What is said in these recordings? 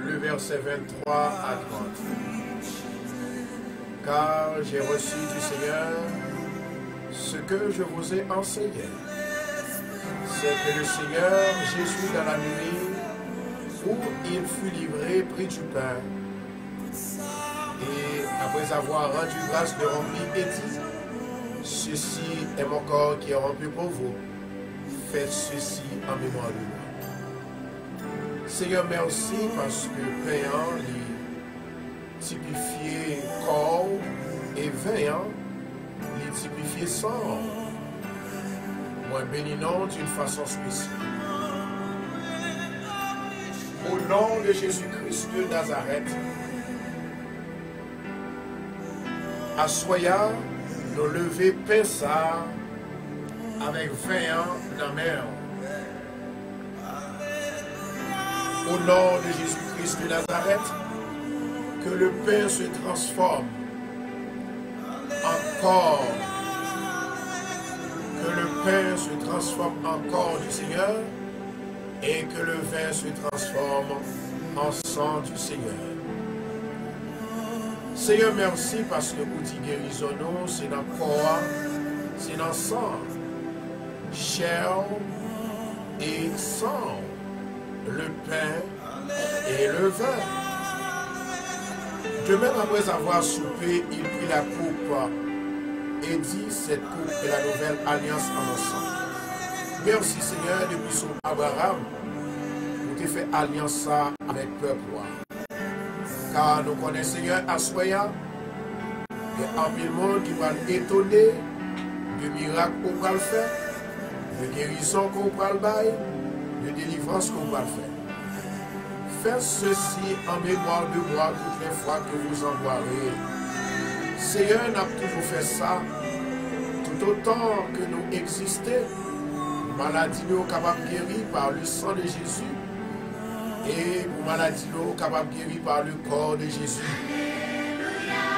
le verset 23 à 30. Car j'ai reçu du Seigneur ce que je vous ai enseigné. C'est que le Seigneur Jésus, dans la nuit où il fut livré, prit du pain. Et après avoir rendu grâce de remplir et dit, ceci est mon corps qui est rompu pour vous. Faites ceci en mémoire de moi. Seigneur, merci parce que payant les typifié corps et veillant les typifié sang. Moi bénissons d'une façon spéciale. Au nom de Jésus-Christ de Nazareth, assoya nos levées pesa avec veillant dans mer. Au nom de Jésus-Christ de Nazareth, que le pain se transforme en corps, que le pain se transforme en corps du Seigneur et que le vin se transforme en sang du Seigneur. Seigneur, merci parce que vous dites guérison, c'est dans le corps, c'est dans le sang, chair et sang, le pain et le vin. De même, après avoir soupé, il prit la coupe et dit, cette coupe est la nouvelle alliance en mon sang. Merci Seigneur, depuis son Abraham, vous avez fait alliance avec le peuple. Car nous connaissons Seigneur Assoya, il y a un peu de monde qui va étonner de miracles qu'on va le faire, de guérison qu'on va le bailler, de délivrance qu'on va le faire. Faites ceci en mémoire de moi toutes les fois que vous en boirez. Seigneur n'a toujours fait ça, tout autant que nous existons. Maladie nous capable de guérir par le sang de Jésus. Et pour maladie nous capable de guérir par le corps de Jésus.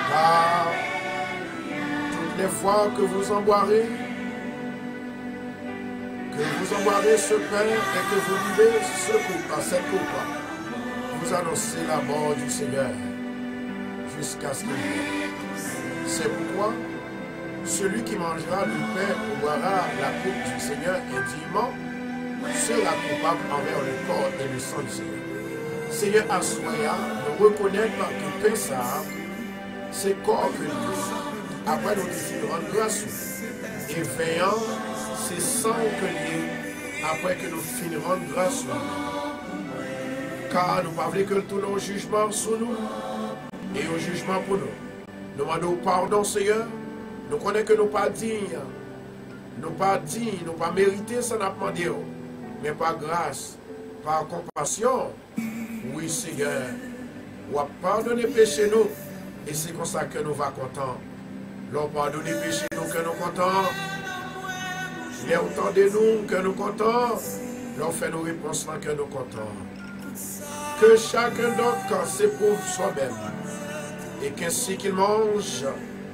Car toutes les fois que vous en boirez, ce pain et que vous buvez ce coupe, cette coupe, vous annoncez la mort du Seigneur jusqu'à ce qu'il vienne. C'est pourquoi celui qui mangera le pain ou boira la coupe du Seigneur indûment sera coupable envers le corps et le sang du Seigneur. Seigneur, assoya, nous reconnaître que pain ça, c'est corps que nous. Après, nous décidons de rendre grâce. Et veillant, c'est sang que nous, après que nous finirons de grâce. Car nous ne parlons que tout le jugement sur nous et au jugement pour nous. Nous demandons pardon, Seigneur. Nous connaissons que nous ne sommes pas dignes. Nous ne sommes pas mérités, ça n'a pas demandé. Mais par grâce, par compassion, oui, Seigneur, vous avez pardonné péché nous. Et c'est comme ça que nous va contents. L'on pardonne péché nous que nous contents. Il y a autant de nous que nous contents. L'on fait nos réponses là que nous contents. Que chacun d'entre s'éprouve soi-même. Et qu'ainsi qu'il mange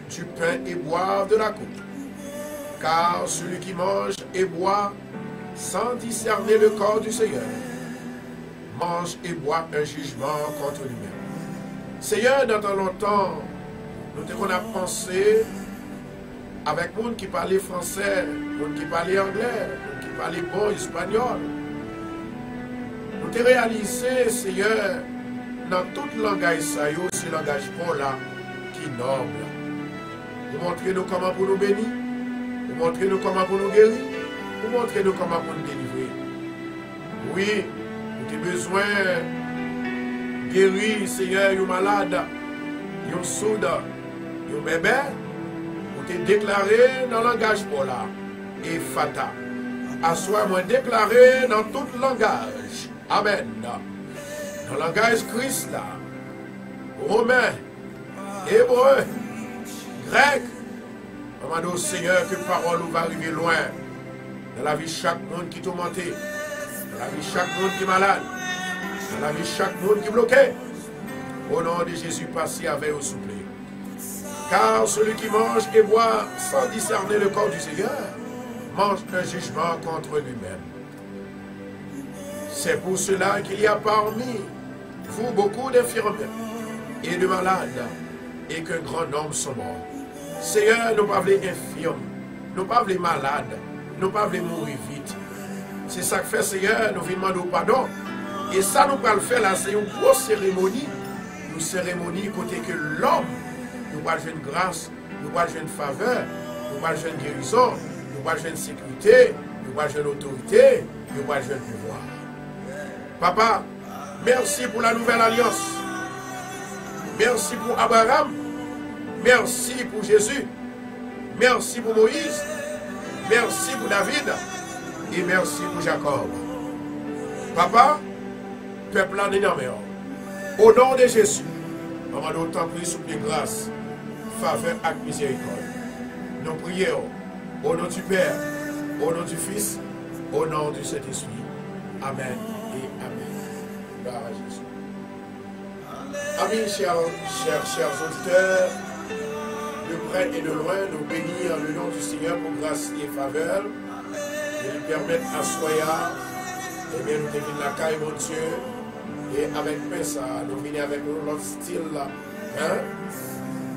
du pain et boit de la coupe. Car celui qui mange et boit sans discerner le corps du Seigneur, mange et boit un jugement contre lui-même. Seigneur, dans tant longtemps, nous qu'on a pensé avec monde qui parlait français, monde qui parlait anglais, monde qui parlait bon espagnol. Nous t'ai réalisé, Seigneur, dans tout langage ça, c'est le langage pour là qui est noble. Vous montrez nous comment pour nous bénir, vous montrez nous comment pour nous guérir, vous montrez nous comment pour nous délivrer. Oui, nous avons besoin de guérir, Seigneur, les malades, les sourds, les bébés. Vous avez déclaré dans le langage pour là et fata. Assois-moi déclaré dans tout langage. Amen. Dans le langage Christ là, romain, hébreu, grec, demandons au Seigneur que parole nous va arriver loin. Dans la vie de chaque monde qui est tourmenté, dans la vie de chaque monde qui est malade, dans la vie de chaque monde qui est bloqué. Au nom de Jésus, passez avec au souple. Car celui qui mange et boit sans discerner le corps du Seigneur, mange un jugement contre lui-même. C'est pour cela qu'il y a parmi vous beaucoup d'infirmiers et de malades, et qu'un grand nombre sont morts. Seigneur, nous ne pas les infirmes, nous ne pas les malades, nous ne pas les mourir vite. C'est ça que fait, Seigneur, nous venons demander pardon. Et ça, nous allons le faire là, c'est une grosse cérémonie. Une cérémonie côté que l'homme, nous allons jouer une grâce, nous allons jouer une faveur, nous allons jouer une guérison, nous allons jouer une sécurité, nous allons jouer une autorité, nous allons jouer un pouvoir. Papa, merci pour la nouvelle alliance. Merci pour Abraham. Merci pour Jésus. Merci pour Moïse. Merci pour David. Et merci pour Jacob. Papa, peuple en énormément. Au nom de Jésus, maman d'autant plus sous les grâces, faveur et miséricorde. Nous prions au nom du Père, au nom du Fils, au nom du Saint-Esprit. Amen et Amen. Gloire à Jésus. Amis, chers auditeurs, de près et de loin, nous bénir le nom du Seigneur pour grâce et faveur, et lui permettre à Soya, et bien nous devons la caille, mon Dieu, et avec paix, ça, nous venons avec notre style là, hein,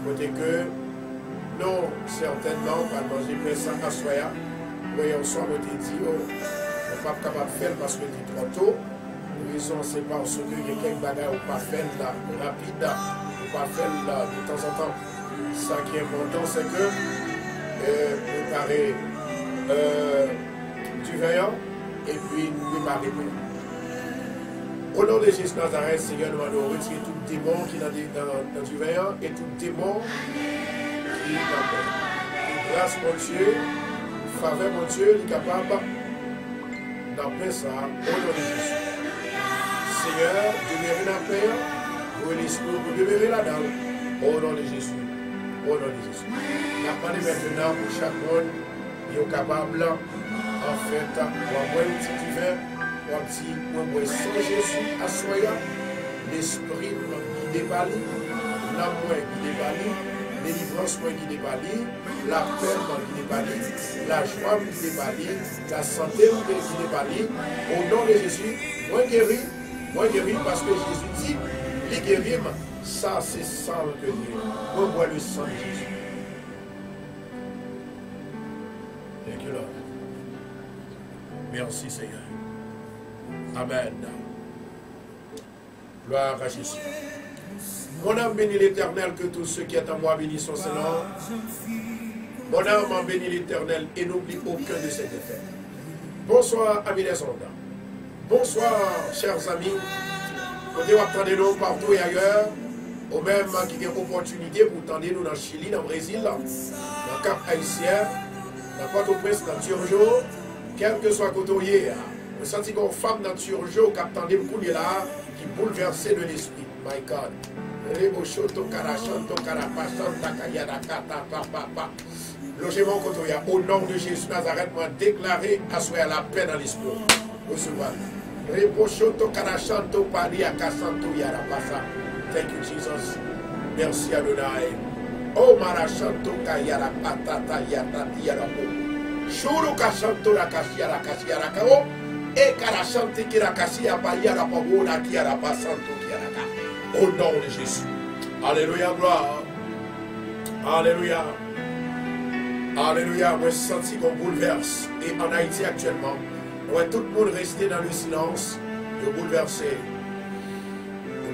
côté que, non, certainement, pas manger paix ça à Soya, mais on soit, on te dit, on n'est pas capable de faire parce que c'est trop tôt. La raison, c'est parce qu'il y a quelques bagages qu'on ne peut pas faire là, rapide, on ne peut pas faire là, de temps en temps. Ça qui est important, c'est que préparer du veillant et puis préparer paix. Au nom de Jésus Nazareth, Seigneur, nous allons retirer tout démon qui est dans du veillant et tout démon qui est dans paix. Et grâce, mon Dieu, faveur, mon Dieu, il est capable d'appeler ça au nom de Jésus. Seigneur, demeurez la paix, pour l'esprit, vous demeurez là-dedans, au nom de Jésus. Au nom de Jésus. Nous allons maintenant pour chaque monde qui est capable, en fait, pour avoir un petit divin, pour un petit point sans Jésus à soi, l'esprit qui déballe, l'amour qui déballe, délivrance qui déballe, la paix qui déballe, la joie qui déballe, la santé qui déballe. Au nom de Jésus, moi guéri parce que Jésus dit, les guérir, ça c'est sang que Dieu. Moi bois le sang de Jésus. Thank you, Lord. Merci Seigneur. Amen. Gloire à Jésus. Mon âme bénit l'Éternel, que tous ceux qui est en moi bénissent son Seigneur. Mon âme en bénit l'Éternel et n'oublie aucun de ses défaits. Bonsoir, amis des ondes. Bonsoir, chers amis. Côté attendez-nous partout et ailleurs. Au même qui a une opportunité pour tendre nous dans Chili, dans le Brésil, dans le Cap Haïtien, dans Port-au-Prince, dans Turjo, quel que soit côté. Vous sentez qu'une femme dans Turjo qui attendait le coup là, qui bouleversait de l'esprit. My God. Logement côté. Au nom de Jésus Nazareth, moi déclaré à soi la paix dans l'esprit. Recevoir. Thank you, Jesus. Merci Adonai. Oh, Marachanto Kayara Patata Yatati Yarako. Shuru Kashanto Rakashia Kao. Et Karachante Kirakashia Bayara Pabola Kiara Basanto Kiaraka. Au nom de Jésus. Alléluia, gloire. Alléluia. Alléluia. Moi, je sens qu'on bouleverse. Et en Haïti actuellement, on va tout le monde rester dans le silence et bouleverser.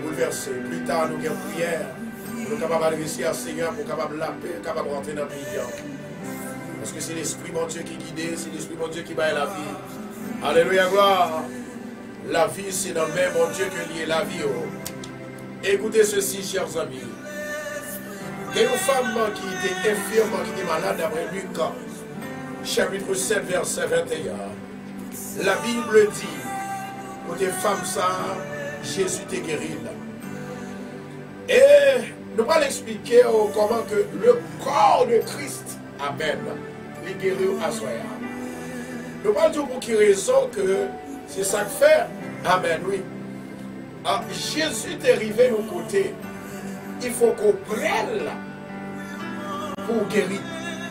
Bouleverser. Plus tard, nous avons prière. Nous sommes capables de réussir à Seigneur pour capable la paix, capable de rentrer dans le pays. Parce que c'est l'Esprit mon Dieu qui guide, c'est l'Esprit mon Dieu qui baille la vie. Alléluia, gloire. La vie, c'est dans le même mon Dieu que lié la vie. Oh. Écoutez ceci, chers amis. Il y a une femme qui était infirme, qui était malade d'après Luc, chapitre 7, verset 21. La Bible dit, côté femme ça, Jésus t'est guéri. Et nous allons expliquer comment que le corps de Christ, Amen, les guérit à soi. Nous allons dire pour quelle raison que c'est ça que fait. Amen, oui. Ah, Jésus est arrivé au côté. Il faut qu'on prenne pour guérir.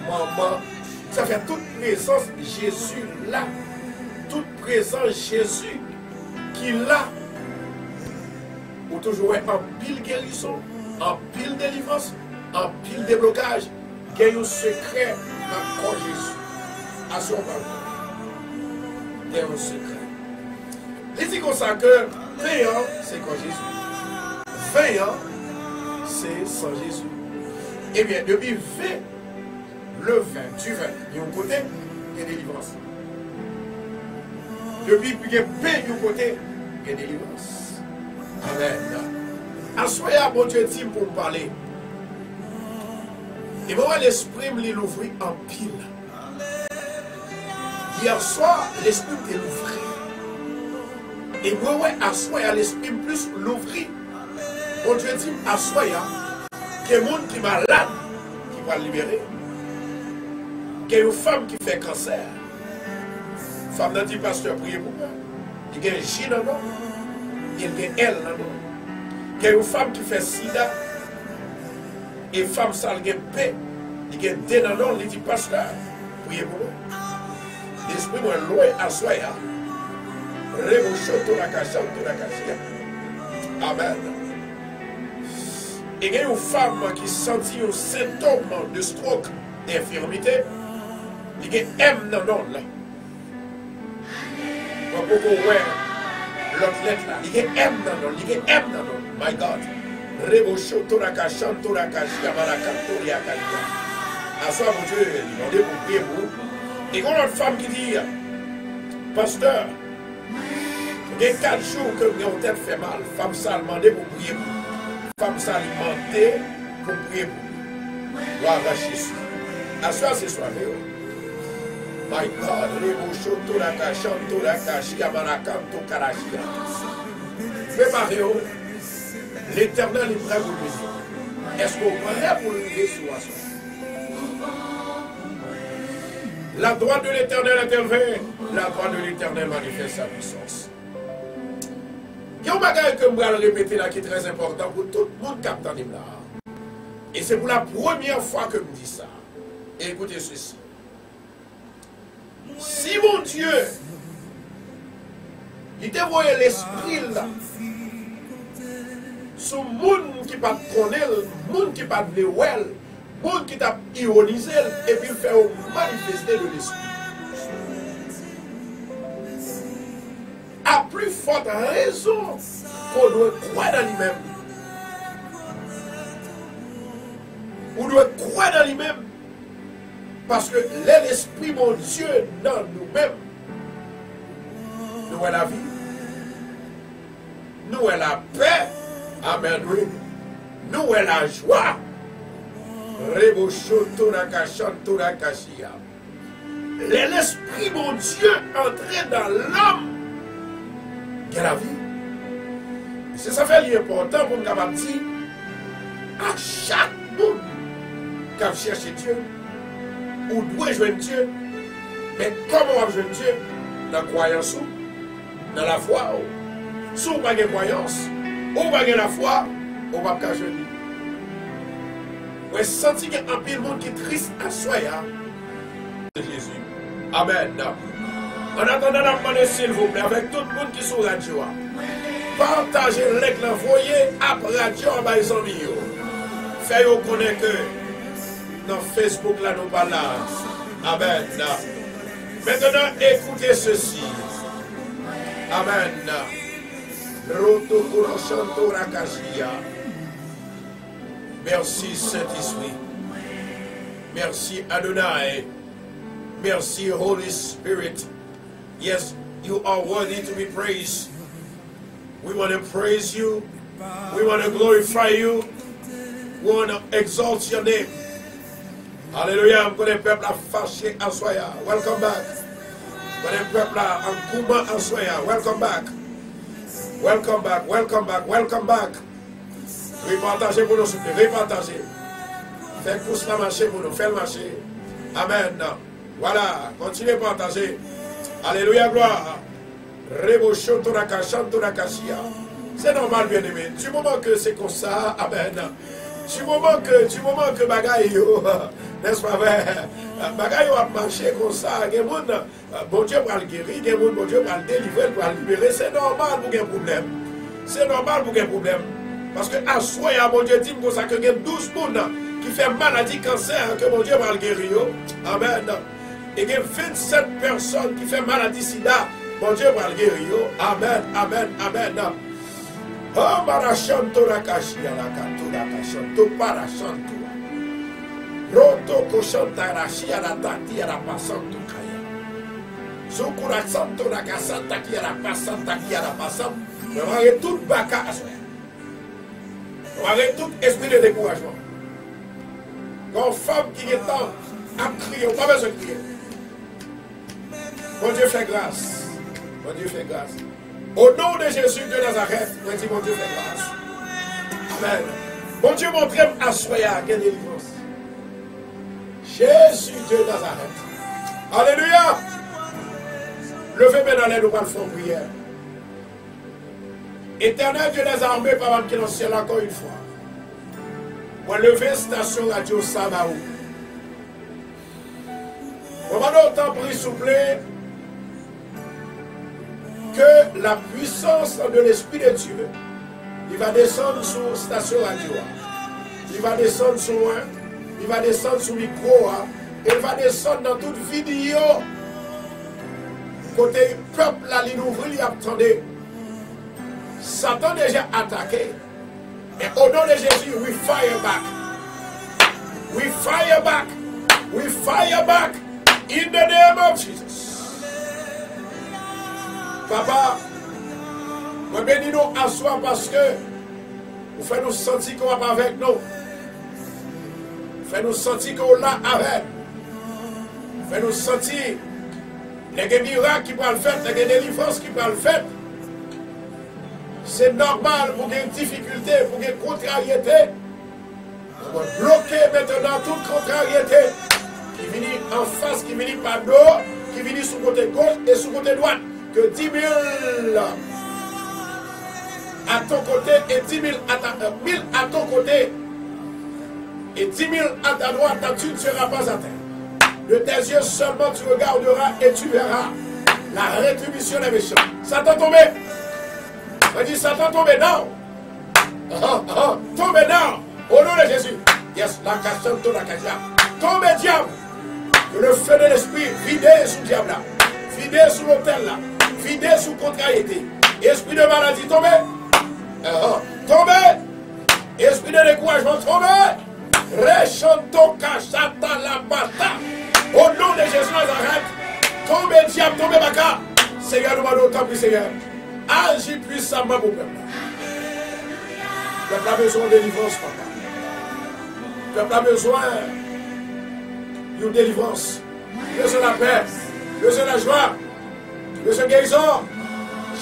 Maman, ça fait toute présence Jésus là. Toute présence Jésus qui l'a. Ou pour toujours être en pile guérison, en pile délivrance, en pile déblocage, qu'il y a un secret dans le corps Jésus. À son balcon. Il y a un secret. Il dit comme ça que 20 ans, c'est quand Jésus. 20 ans, c'est sans Jésus. Eh bien, depuis 20, le 20, du 20, il y a un côté, il y a délivrance. Depuis qu'il y a 20, il y a un côté, il y a délivrance. Amen. Assoyez bon Dieu dit pour me parler. Et moi, l'esprit me l'ouvrit en pile. Hier soir, l'esprit me l'ouvrit. Et moi, assoyez l'esprit plus l'ouvrit. Bon Dieu dit, assoyez, qu'il y a un monde qui est malade, qui va le libérer. Qu'il y a une femme qui fait cancer. Femme n'a dit, pasteur, priez pour moi. Il y a un J dans nous. Il y a un L dans nous. Il y a une femme qui fait sida. Et femme ça, il y a un P. Il y a un D dans nous. Il dit, pasteur, priez pour moi. L'esprit moi loin à soi. Amen. Et il y a une femme qui sentit un symptôme de stroke, d'infirmité. Il y a un M dans l'autre là. On peut voir l'autre lettre là. Il y a un M dans l'autre. Il y a un M dans l'autre. My God. À soi, mon Dieu, il demandait pour prier pour vous. Et quand une femme qui dit, pasteur, il y a 4 jours que mon tête fait mal. Femme ça a demandé pour prier pour vous. Femme ça a demandé pour prier pour vous. Gloire à Jésus. À soi, c'est soirée. My God, préparez-vous. L'Éternel est prêt pour lui. Est-ce qu'on est prêt pour lui sur la soirée? La droite de l'Éternel est élevée. La droite de l'Éternel manifeste sa puissance. Il y a un bagage que je vais répéter là qui est très important pour tout le monde qui est là. Et c'est pour la première fois que je dis ça. Et écoutez ceci. Si mon Dieu, il t'a envoyé l'esprit là, sur le monde qui ne pas connaître, le monde qui ne pas le voir, le monde qui t'a ironisé, et puis faire manifester de l'esprit. À plus forte raison qu'on doit croire dans lui-même. On doit croire dans lui-même. Parce que l'esprit, mon Dieu, dans nous-mêmes, nous avons la vie, nous avons la paix, amen, nous avons la joie. L'esprit, mon Dieu, entré dans l'homme, qui a la vie. C'est ça fait l'important pour nous capable de dire à chaque monde qui a cherché Dieu. Ou doit jouer Dieu, mais comment on va jouer Dieu? Dans la croyance, dans la foi. Si on n'a pas de croyance, on n'a pas de la foi, on ne va pas jouer. Vous sentez qu'il y a un peu de monde qui est triste à soi. De Jésus. Amen. En attendant, demandez s'il vous plaît, avec tout le monde qui est sur la radio, partagez l'aigle envoyé après la radio à mes amis. Faites-vous connaître que dans Facebook, là, nous parlons. Amen. Maintenant, écoutez ceci. Amen. Merci, Saint-Esprit. Merci, Adonai. Merci, Holy Spirit. Yes, you are worthy to be praised. We want to praise you. We want to glorify you. We want to exalt your name. Alléluia, on connaît le peuple à fâché en soya. Welcome back. On connaît le peuple en Kouma en soya. Welcome back. Welcome back, welcome back, welcome back. Repartagez pour nous, s'il vous plaît. Repartagez. Faites pouce la marcher pour nous. Faites le marcher. Amen. Voilà, continuez à partager. Alléluia, gloire. C'est normal, bien aimé. Du moment que c'est comme ça, amen. Du moment que bagaille, n'est-ce pas vrai? Bagaille a marché comme ça. Bon Dieu va le guérir, bon Dieu va le délivrer, va le libérer. C'est normal pour un problème. c'est normal pour qu'il y ait un problème. Parce que à soi, mon Dieu dit que il y a 12 personnes qui font maladie, cancer, que mon Dieu va le guérir. Amen. Et il y a 27 personnes qui font maladie sida, mon Dieu va le guérir. Amen, amen, amen. Oh, marachanto la cachia, la canto la cachanto, parachanto. Roto cochanta la chia, la tati, la passanto kaya. Zokura santo la casanta qui a la passanta qui a la passante. Mais on arrête tout baka à soi. On arrête tout esprit de découragement. Quand une femme qui est temps à crier, on n'a pas besoin de crier. Mon Dieu fait grâce. Mon Dieu fait grâce. Au nom de Jésus de Nazareth, on dit mon Dieu fait grâce. Amen. Mon Dieu montre à soi quelle délivrance. Jésus de Nazareth. Alléluia. Levez maintenant les nous pour le faire prière. Éternel Dieu des armées, par qui est dans le ciel encore une fois. On va lever station radio Sabaou. On va autant prier, s'il vous plaît, que la puissance de l'Esprit de Dieu, il va descendre sur station radio. Il va descendre sur moi, il va descendre sur le micro, il va descendre dans toute vidéo. Côté peuple, la ligne ouvre, il attendait. Satan déjà attaqué. Et au nom de Jésus, we fire back. We fire back. We fire back. In the name of Jesus. Papa, je bénis nous à soi parce que vous faites nous sentir qu'on va avec nous. Vous faites nous sentir qu'on est là avec. Vous faites nous sentir les miracles qui peuvent le faire, les délivrances qui peuvent le faire. C'est normal pour qu'il y ait une difficulté, pour qu'il y ait une contrariété. On va bloquer maintenant toute contrariété qui vient en face, qui vient par dos, qui vient sur le côté gauche et sur le côté droit. Que 10 000 à ton côté et 10 000 à ton côté et 10 000 à ta droite, tu ne seras pas atteint. De tes yeux seulement tu regarderas et tu verras la rétribution des méchants. Satan tombé. On dit Satan tombé down. Tombé down. Au nom de Jésus. Yes, la cachante, la cacha. Tombé diable. Que le feu de l'esprit vidé sous le diable là. Vidé sous l'autel là. Vidé sous contrariété. Esprit de maladie tombé. Tombé. Esprit de découragement tombé. Rechanto cachata la bata. Au nom de Jésus Nazareth. Tombé diable, tombé baka. Seigneur, nous demandons autant plus Seigneur. Agis puissamment pour le peuple. Le peuple a besoin de délivrance, papa. Le peuple a besoin d'une délivrance. Besoin de la paix. Besoin de la joie. Besoin de guérison.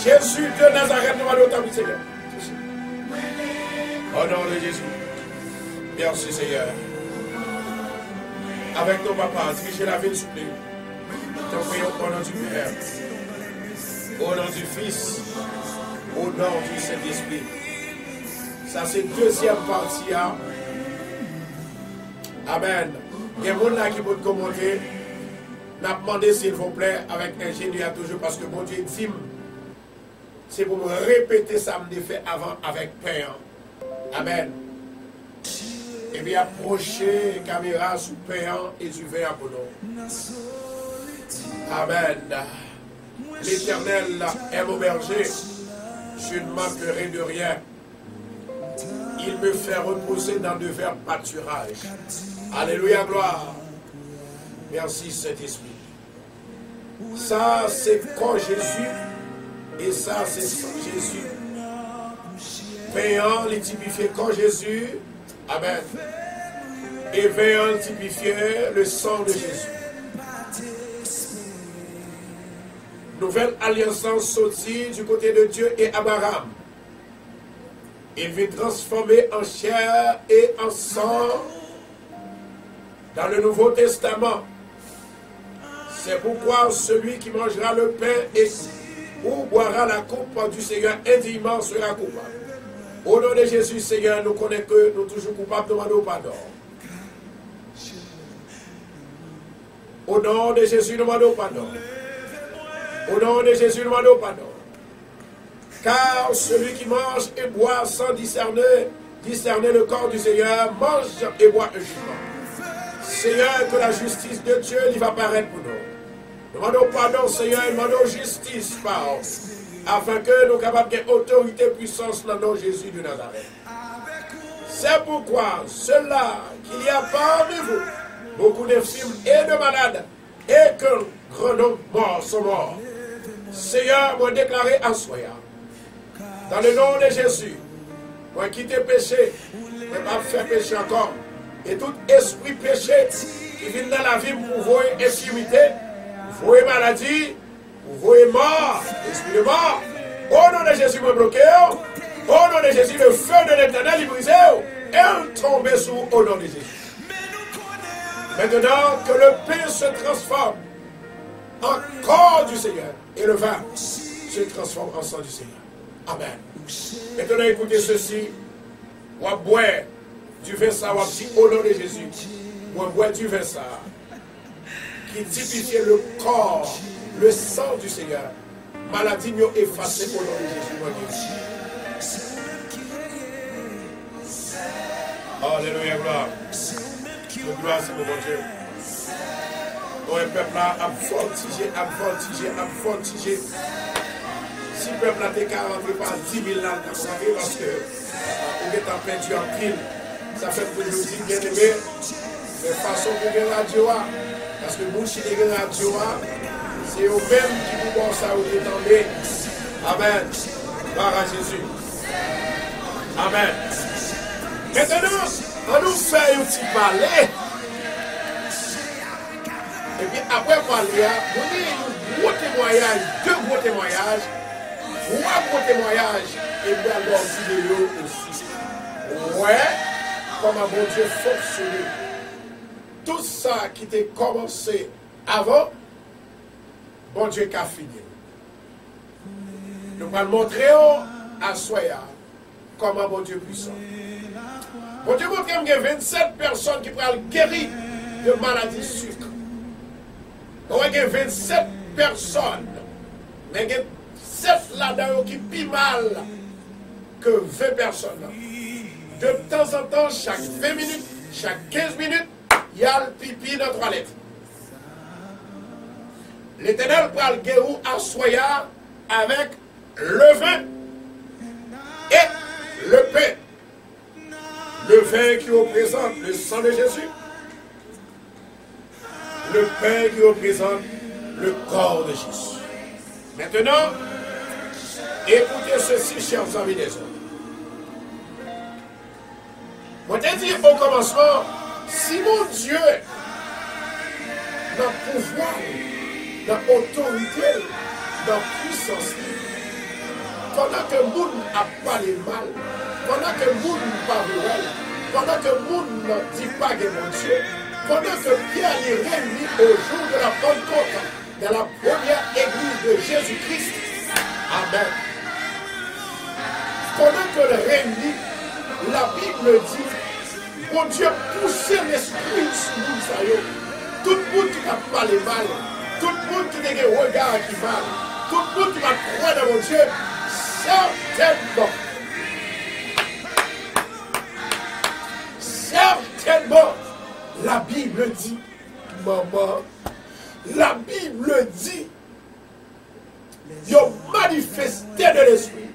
Jésus de Nazareth, nous demandons autant plus Seigneur. Au nom de Jésus. Merci Seigneur. Avec nos papas, dirigez la ville, s'il vous plaît. Te prions au nom du Père. Au nom du Fils, au nom du Saint-Esprit. Ça, c'est la deuxième partie. Hein? Amen. Il y a des gens qui peuvent commenter. N'a demandé, s'il vous plaît, avec ingénieur toujours, parce que mon Dieu dit, c'est pour me répéter ça, me fait avant avec Père. Amen. Et bien, approchez la caméra sous Père et du verre pour nous. Amen. L'Éternel est mon berger, je ne manquerai de rien. Il me fait reposer dans de verts pâturages. Alléluia, gloire. Merci Saint-Esprit. Ça, c'est quand Jésus, et ça, c'est sans Jésus. Payant, les typifier quand Jésus. Amen. Et veillant, typifier le sang de Jésus. Nouvelle alliance sortie du côté de Dieu et Abraham. Il vient transformer en chair et en sang dans le Nouveau Testament. C'est pourquoi celui qui mangera le pain et ou boira la coupe du Seigneur indignement sera coupable. Au nom de Jésus, Seigneur, nous connaissons que nous sommes toujours coupables de demander pardon. Au nom de Jésus, nous demandons pardon. Au nom de Jésus, nous demandons pardon. Car celui qui mange et boit sans discerner le corps du Seigneur, mange et boit un jugement. Seigneur, que la justice de Dieu il va paraître pour nous. Demandons pardon, Seigneur, et demandons justice, pardon, afin que nous capables d'avoir autorité et puissance dans le nom de Jésus de Nazareth. C'est pourquoi, cela qu'il y a parmi vous, beaucoup d'infirmes et de malades, et que grand nombre morts sont morts. Seigneur, moi déclarer à soi, dans le nom de Jésus, moi quitter péché, ne pas faire péché encore, et tout esprit péché qui vient dans la vie pour voir infirmité, pour voir maladie, pour voir mort, esprit de mort, au nom de Jésus, me bloquer, au nom de Jésus, le feu de l'Éternel, il brisé, et on tombe sous au nom de Jésus. Maintenant que le pain se transforme en corps du Seigneur et le vin se transforme en sang du Seigneur. Amen. Maintenant écoutez ceci. On va boire du vin ça, on va dire au nom de Jésus. On va boire du vin ça qui typifie le corps, le sang du Seigneur. Maladie mieux effacée au nom de Jésus. Alléluia, gloire. Gloire, c'est mon Dieu. Un peuple a voltigé. Si le peuple a été rentré par 10 000 ans, parce que on est en perdu en pile, ça fait pour nous dire bien aimé, de façon pour les radio, parce que nous, si les radio, c'est eux-mêmes qui nous pensent à vous détendre. Amen. Gloire à Jésus. Amen. Maintenant, on nous fait un petit parler. Et puis après parler, on a un gros témoignage, 2 gros témoignages, 3 gros témoignages, et puis alors vidéo aussi. Ouais, comment mon Dieu fonctionne. Tout ça qui était commencé avant, bon Dieu qu'a fini. Nous allons montrer à Soya comment bon Dieu puissant. Bon Dieu montre qu'il y a 27 personnes qui pourraient guérir de maladies sucre. Donc il y a 27 personnes, mais il y a 7 là-dedans qui pis mal que 20 personnes. De temps en temps, chaque 20 minutes, chaque 15 minutes, il y a le pipi dans la toilette. L'Éternel prend le guérou à Soya avec le vin et le pain. Le vin qui représente le sang de Jésus. Le pain qui représente le corps de Jésus. Maintenant, écoutez ceci, chers amis des hommes. Moi, t'ai dit au commencement, si mon Dieu, dans le pouvoir, dans l'autorité, dans la puissance, pendant que le monde a parlé mal, pendant que le monde n'a pas vu, pendant que le monde ne dit pas que mon Dieu, pendant que Pierre est réuni au jour de la Pentecôte dans la première église de Jésus-Christ. Amen. Pendant que le réuni, la Bible dit, mon Dieu poussait l'esprit sur nous. Tout le monde qui a parlé mal, tout le monde qui a des regards qui mal, tout le monde qui va croire dans mon Dieu, certainement. Certainement. La Bible dit, maman, la Bible dit, ils ont manifesté de l'esprit.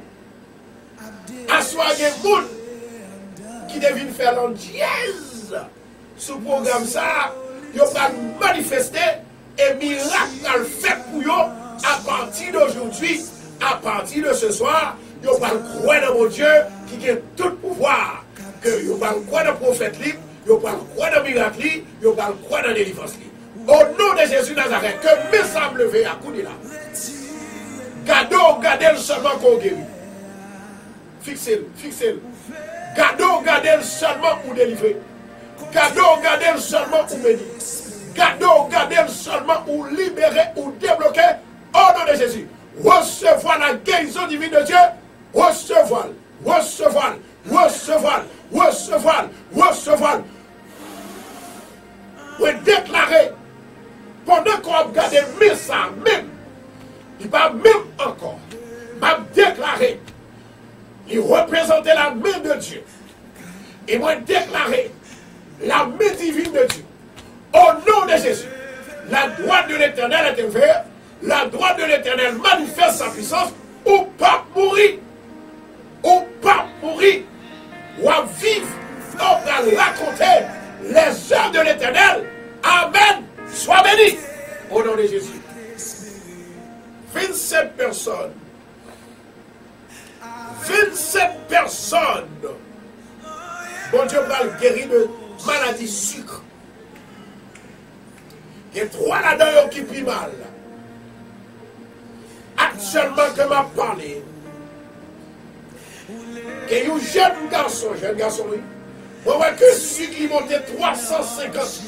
Assoyez des gens qui deviennent faire l'andièse sur le programme ça, ils ont manifesté et miracle le fait pour eux à partir d'aujourd'hui, à partir de ce soir, ils ont croire dans mon Dieu qui a tout pouvoir, que ils ont croire dans le prophète libre. Yo pas croire dans le miracle, yo pas croire dans la délivrance. Au nom de Jésus Nazareth, que mes sables levés à coup de là. Gardez-le seulement qu'on guérit. Fixez-le. Gardez-le seulement pour délivrer. Gardez-le seulement pour bénir. Gardez-le seulement pour libérer ou débloquer. Au nom de Jésus. Recevoir la guérison divine de Dieu. Recevoir. Vous déclarer, pendant qu'on regarde ça même, il va même encore, m'a déclaré représenter la main de Dieu. Et moi déclarer la main divine de Dieu. Au nom de Jésus, la droite de l'Éternel est ouverte. La droite de l'Éternel manifeste sa puissance. Ou pas mourir. Ou pas mourir. Ou à vivre. On va raconter les œuvres de l'Éternel. Amen. Sois béni. Au nom de Jésus. 27 personnes. 27 personnes. Bon Dieu va le guérir de maladie sucre. Il y a 3 là-dedans qui pris mal. Actuellement, que m'a parlé, il y a un jeune garçon, oui. On voit que sucre il montait 350.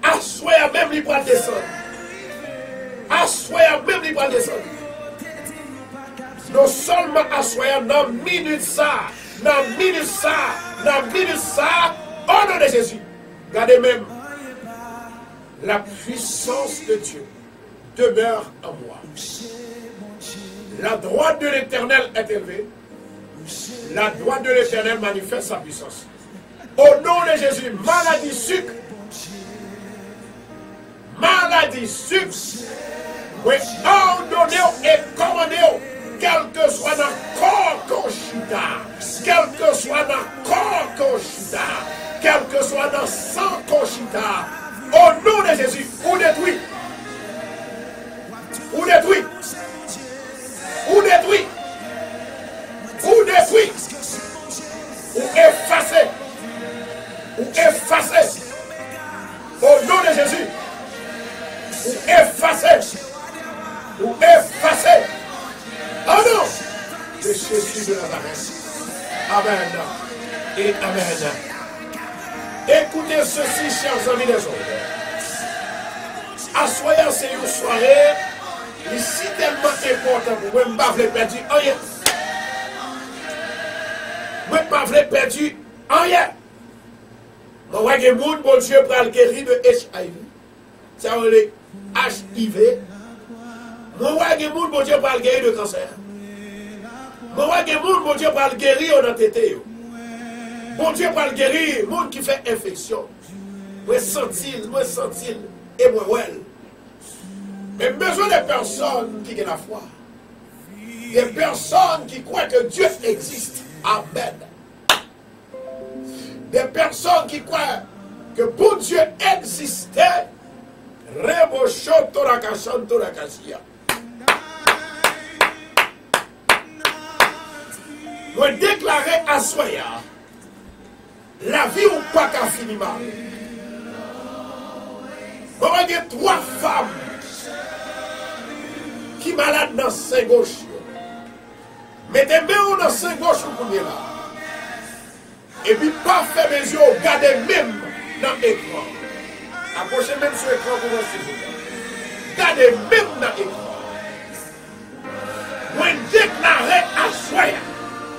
Assoya même il va descendre. Assoya même il va descendre. Non seulement assoya dans minute ça, dans minute ça, au nom de Jésus. Regardez même, la puissance de Dieu demeure en moi. La droite de l'Éternel est élevée. La droite de l'Éternel manifeste sa puissance. Au nom de Jésus, maladie sucre. Maladie sucre. Oui, ordonnez et commandez, quel que soit dans corps qu'on chita, quel que soit dans corps qu'on chita, quel que soit dans sang qu'on chita, au nom de Jésus, ou détruit. Ou détruit. Ou détruit. Ou détruit. Ou effacé. Ou effacé. Au nom de Jésus. Ou effacé. Ou effacé. Oh non. De Jésus de Nazareth. Amen. Et amen. Écoutez ceci, chers amis des autres. Assoyant, c'est une soirée. Ici tellement important pour moi, je ne vais pas perdre rien. Je ne vais pas perdre rien. Je vois que les gens, bon Dieu, pour le guérir de HIV. Ça veut dire HIV. Je vois que les gens, bon Dieu, pour le guérir de cancer. Je vois que les gens, bon Dieu, pour le guérir de tété. Bon Dieu, pour le guérir, les gens qui fait infection. Moi, sentir, et moi, ouais. Mais besoin de personnes qui ont la foi. Des personnes qui croient que Dieu existe. Amen. Des personnes qui croient que pour Dieu existait. Vous déclarez à Soya la vie ou pas qu'à finir mal. Vous voyez 3 femmes qui sont malades dans le sein gauche. Mettez main dans le sein gauche pour là. Et puis pas faire mes yeux, regardez même dans l'écran. Approchez même sur l'écran pour vous. Regardez même dans l'écran. Vous déclarez à soi.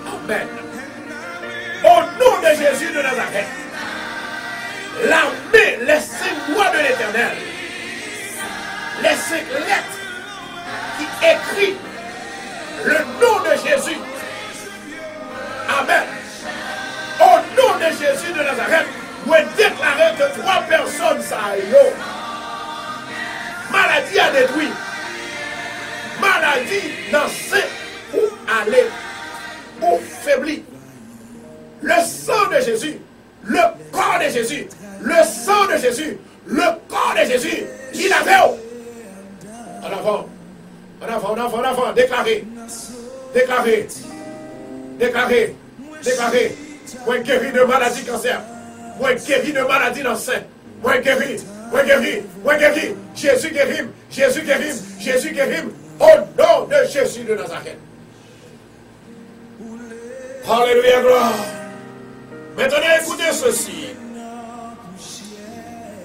Amen. Au nom de Jésus de Nazareth. L'armée, les 5 lois de l'Éternel, les 5 lettres qui écrit le nom de Jésus. Amen. Au nom de Jésus de Nazareth, vous déclarez que 3 personnes ça y est. Maladie a détruit. Maladie dans c'est où aller, où faiblir. Le sang de Jésus, le corps de Jésus, le sang de Jésus, le corps de Jésus, il avait. En avant, en avant, en avant, en avant, déclarez, déclarez, déclarez, déclarez. Moi guéri de maladie cancer, moi guéri de maladie dans le sein, moi guéri, moi guéri, moi guéri. Jésus guérit, Jésus guérit, Jésus guérit, au nom de Jésus de Nazareth. Alléluia, gloire. Maintenant, écoutez ceci.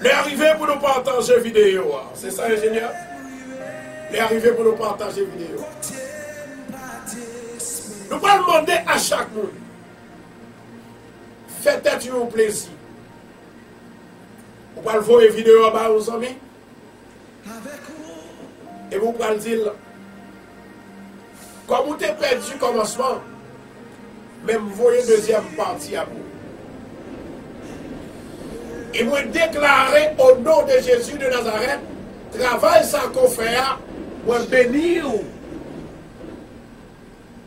L'arrivée pour nous partager vidéo. C'est ça, ingénieur? L'arrivée pour nous partager vidéo. Nous allons demander à chaque monde. Faites-vous un plaisir. Vous allez voir une vidéo à vos amis. Et vous allez dire Comme vous avez perdu le commencement, même vous voyez deuxième partie à vous. Et vous déclarez au nom de Jésus de Nazareth, travail sans qu'on fait, moi bénir.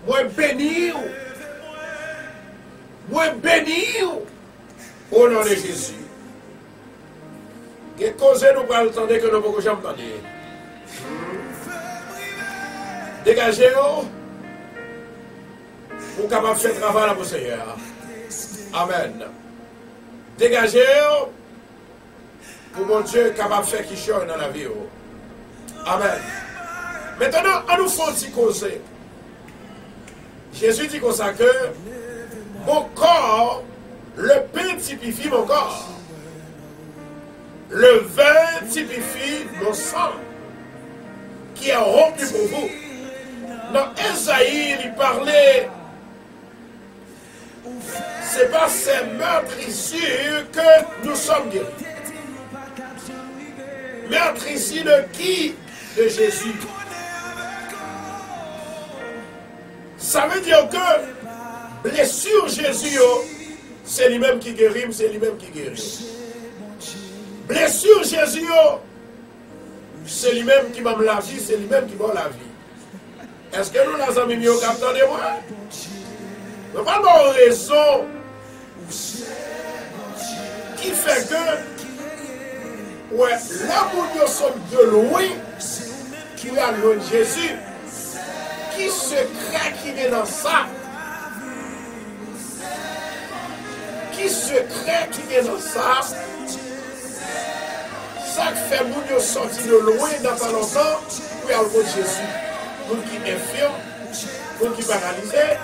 Moi bénir. Moi bénir. Au nom de Jésus. Que cause nous pas entendre que nous ne pouvons jamais entendre. Dégagez-vous. Pour capable de faire travail à vos Seigneur. Amen. Dégagez-vous. Pour mon Dieu capable de faire qui chose dans la vie. Amen. Maintenant, on nous fait un petit causer. Jésus dit comme ça que mon corps, le pain typifie mon corps. Le vin typifie mon sang qui est rompu pour vous. Dans Esaïe, il parlait, c'est par ces meurtrissures que nous sommes guéris. Meurtrissures de qui? De Jésus. Ça veut dire que blessure Jésus, c'est lui-même qui guérit, c'est lui-même qui guérit. Blessure Jésus, c'est lui-même qui m'a la vie, c'est lui-même qui m'a la vie. Est-ce que nous, les amis, nous captons moi? Nous avons une raison qui fait que, ouais, là où nous sommes de loin, qui a loin de Jésus, qui secret qui est dans ça? Qui secret qui est dans ça? Ça fait que nous sortis de loin dans pas longtemps pour aller au Jésus. Nous qui infirmes, nous qui paralysés,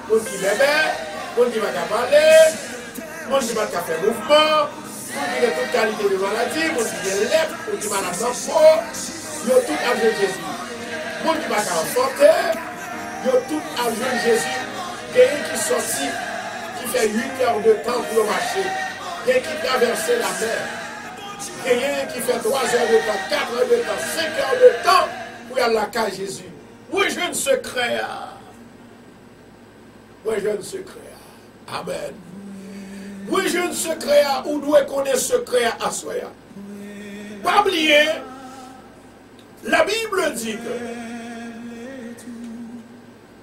nous qui bébés, nous qui ne peuvent pas parler, nous qui ne peuvent pas faire mouvement, nous qui ont toute qualité de maladie, nous qui ont lèvres, nous qui ont malade dans le corps, nous ont tout avec Jésus. Nous qui ne peuvent pas porter, nous ont tout avec Jésus. Quelqu'un qui sortit, qui fait 8 heures de temps pour marcher, quelqu'un qui traverse la mer. Quelqu'un qui fait 3 heures de temps, 4 heures de temps, 5 heures de temps pour aller à la cage Jésus. Oui, je ne secret. Oui, je ne secret. Amen. Oui, je ne secret. Ou doit connaître secret à soi. Pas oublier, la Bible dit que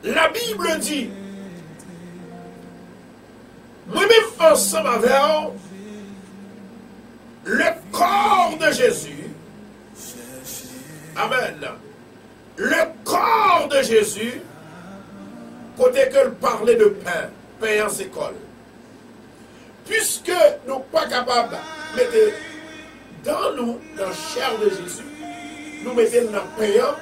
la Bible dit, moi-même ensemble avec le corps de Jésus, amen, le corps de Jésus, côté que parlait de pain, pain en école. Puisque nous ne sommes pas capables de mettre dans nous, dans la chair de Jésus, nous mettons dans le pain,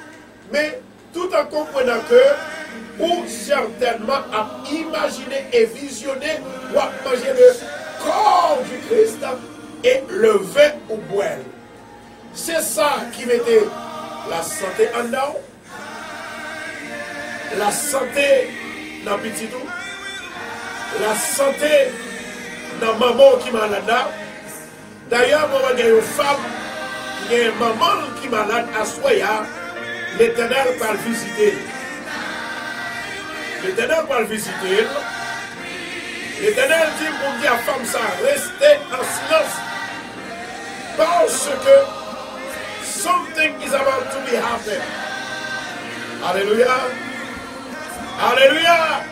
mais tout en comprenant que, ou certainement à imaginer et visionner, ou à manger le corps du Christ, et le vin ou boire. C'est ça qui mettait la santé en nous, la santé dans le petit tout, la santé dans maman qui est malade. D'ailleurs, moi, il y a une femme, il y a une maman qui est malade à Soya, l'Éternel va le visiter. L'Éternel va le visiter. L'Éternel dit pour dire à la femme ça, restez en silence. Parce que something is about to be happening. Alléluia. Alléluia.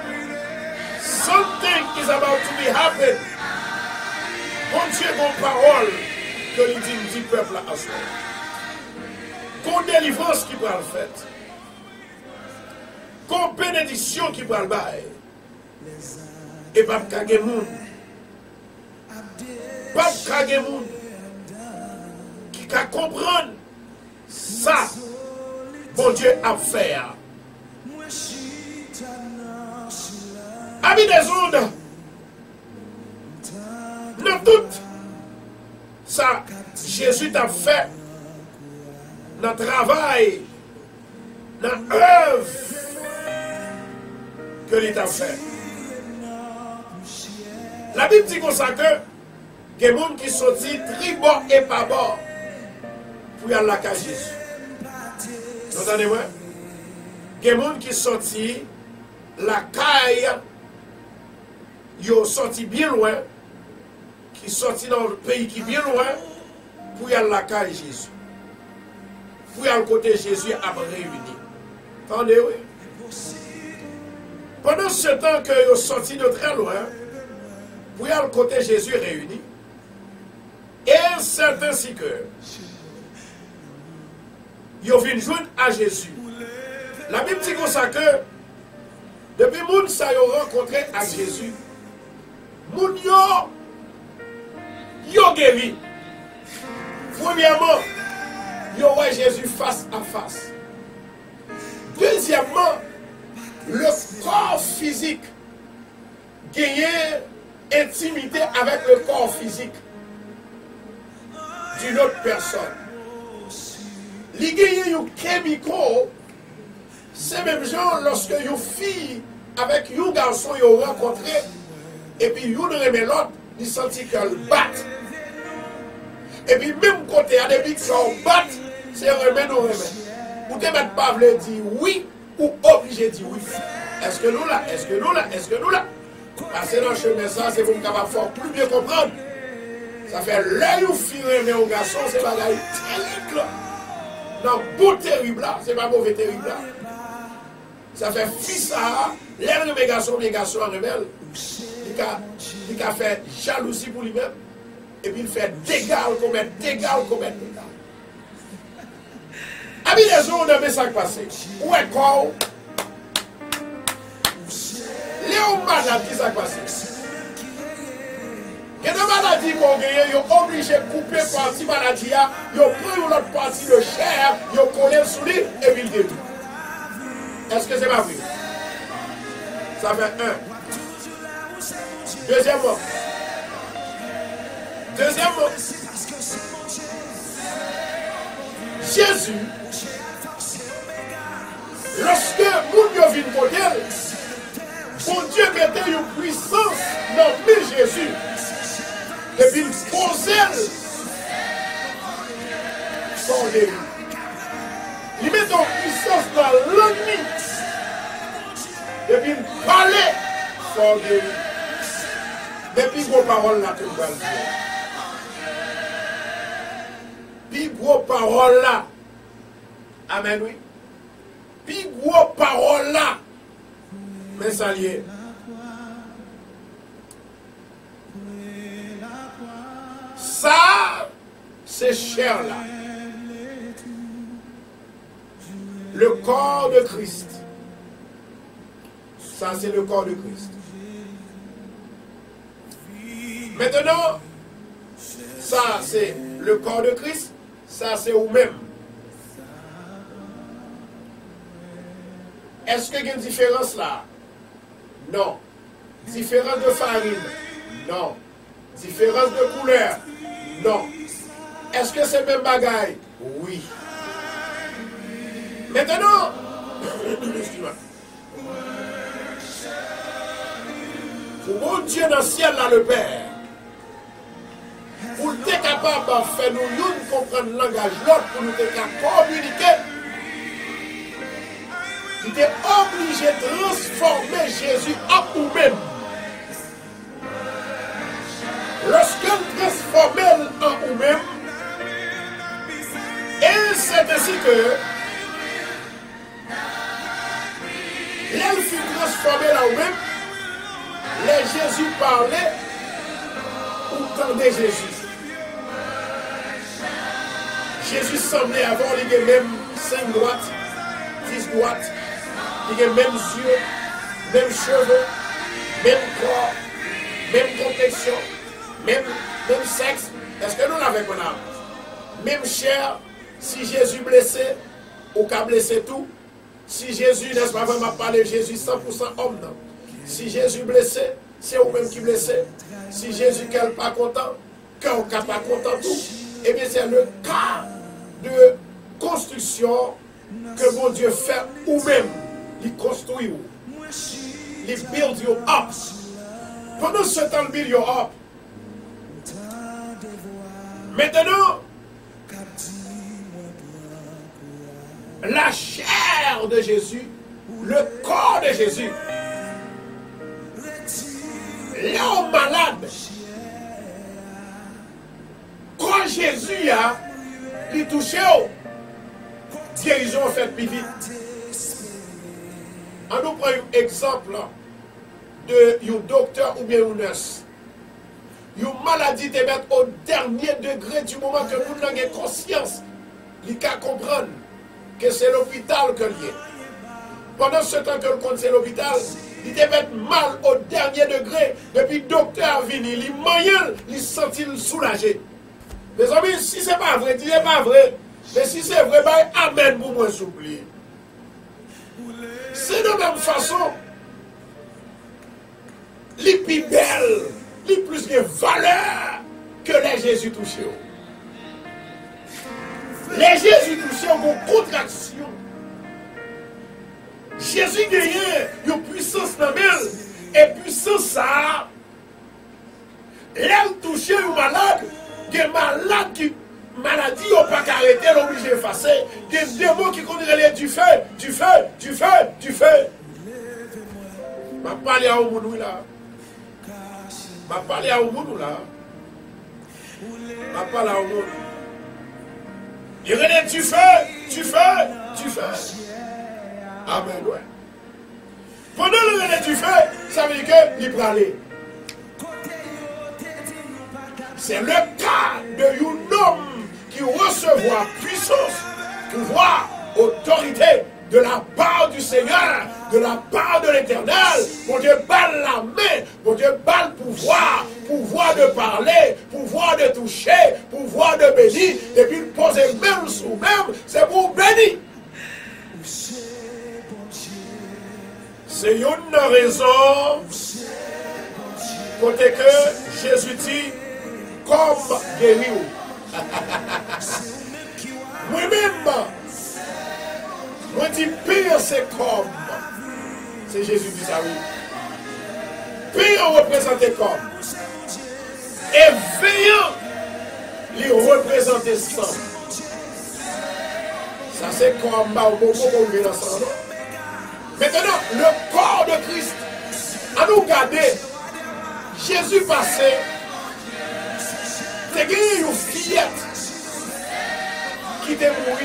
Something is about to be happening. Bon Dieu, mon parole que il dit peuple à soi. Qu'on délivrance qui va le faire. Qu'on bénédiction qui va le bail. Et pas de kage moun. Pas de kage moun. Qui va comprendre ça. Bon Dieu a fait. Amis des ondes. Dans tout ça, Jésus t'a fait. Dans le travail. Dans l'œuvre que l'État fait. La Bible dit comme ça que il y a des gens qui sont dit tribord et pas bord pour y aller à la cage Jésus. Vous entendez-moi? Il y a des gens qui sont sortis, la caille, ils sont sortis bien loin, qui sont sortis dans le pays qui est bien loin, pour y aller à la caille Jésus. Pour y aller côté Jésus à réunir. Attendez, oui. Pendant ce temps que ils sont sortis de très loin, pour y aller côté Jésus réuni, et c'est ainsi que ils viennent joindre à Jésus. La Bible dit comme ça que depuis que les gens ont rencontré avec Jésus, les gens ont guéri. Premièrement, ils ont vu Jésus face à face. Deuxièmement, le corps physique gagne intimité avec le corps physique d'une autre personne. Les gagne un chimico, c'est même genre lorsque une fille avec un garçon ont rencontré et puis une remet l'autre, ils sentent qu'elle bat. Et puis même côté, il y a des bits qui sont bat, c'est remet ou remet. Ou te mettre pas veut dire oui ou obligé de dire oui. Est-ce que nous là? Est-ce que nous là? Est-ce que nous là? Parce que dans le chemin, ça, c'est pour nous capable faire plus bien comprendre. Ça fait l'œil ou fille remet au garçon, c'est pas terrible. Non, beau terrible là, c'est pas mauvais terrible là. Ça fait fils ça, l'air de mes garçons rebelle. Il a fait jalousie pour lui-même. Et puis il fait dégâts, commettre. Amis les gens, on a vu ça passer. Où est quoi? Léon malade qui s'est passé. Et de maladie qu'on gagne, ils sont obligés de couper partie maladie, ils prennent l'autre partie de chair, ils collent sur lui et puis ils guérissent. Est-ce que c'est pas vrai? Ça fait un. Deuxièmement, Jésus, lorsque nous vient côté, bon Dieu mettait une puissance dans Jésus. Et puis il posait son guéri. Il met en puissance dans l'ennemi. Et puis il parlait son guéri. Et puis vos paroles là que vous allez dire. Puis vos paroles là. Amen, oui. Puis vos paroles là. Mais ça y est. Ça, c'est cher là. Le corps de Christ. Ça, c'est le corps de Christ. Maintenant, ça, c'est le corps de Christ. Ça, c'est vous-même. Est-ce qu'il y a une différence là? Non. Différence de farine? Non. Différence de couleur? Non. Est-ce que c'est le même bagaille? Oui. Maintenant, excuse-moi. Pour mon Dieu dans le ciel, là, le Père, pour être capable de faire nous comprendre le langage l'autre, pour nous être capable de communiquer, il est obligé de transformer Jésus en nous-mêmes. Lorsque nous transformons en nous-mêmes, et c'est ainsi que l'elle fut transformée en nous-mêmes, les Jésus parlait, ou tendait Jésus. Jésus semblait avoir les mêmes 5 droites, 10 droites, les mêmes yeux, mêmes cheveux, même corps, même complexion, même sexe. Est-ce que nous l'avons qu'on a? Même chair, si Jésus blessé, ou qu'a blessé tout. Si Jésus, n'est-ce pas vraiment parler, Jésus 100% homme, non. Si Jésus blessé, c'est vous-même qui blessé. Si Jésus n'est pas content, qu'on n'est pas content tout, eh bien c'est le cas de construction que mon Dieu fait ou même. Il construit ou. Il build you up. Pendant ce temps, il build you up. Maintenant, la chair de Jésus le corps de Jésus. L'homme malade, quand Jésus a lui touché, guérison fait plus vite. On nous prend un exemple de un docteur ou bien une nurse. Une maladie te met au dernier degré du moment que vous n'avez conscience. Il peut comprendre que c'est l'hôpital que lié. Pendant ce temps que le compte c'est l'hôpital, il te met mal au dernier degré. Depuis le docteur venu, il moyen, il sentit soulagé. Mes amis, si ce n'est pas vrai, il n'est pas vrai. Mais si c'est vrai, ben, amen pour moi, s'il vous plaît. C'est de la même façon. Les plus belles, les plus de valeur que les Jésus touchés. Les Jésus touchés ont une contraction. Jésus gagne une puissance dans elle. Et puissance ça, l'aime touché ou malade, des malades qui maladie ou pas arrêter, l'obligé d'effacer. Des démons qui connaissent du feu, du feu, du feu, du feu. Je vais parler à Oumoudou là. Je vais parler à Oumoudou là. Je vais parler à Oumoudou. Il relève du feu, du feu, du feu. Amen, ouais. Pendant le relais du feu, ça veut dire qu'il peut aller. C'est le cas de un homme qui recevra puissance, pouvoir, autorité de la part du Seigneur, de la part de l'Éternel. Pour Dieu balle la main, pour Dieu balle pouvoir, pouvoir de parler, pouvoir de toucher, pouvoir de bénir, et puis poser même sous même, c'est pour bénir. C'est une raison côté que Jésus dit comme guéri. Moi-même, moi dis pire c'est comme. C'est Jésus qui dit ça, oui. Pire représenter comme. Et veillant, les représenter sans. Ça c'est comme bah, au moment où on vient ensemble. Maintenant, le corps de Christ, à nous garder, Jésus passé, c'est qu'il y a une fillette qui était morte.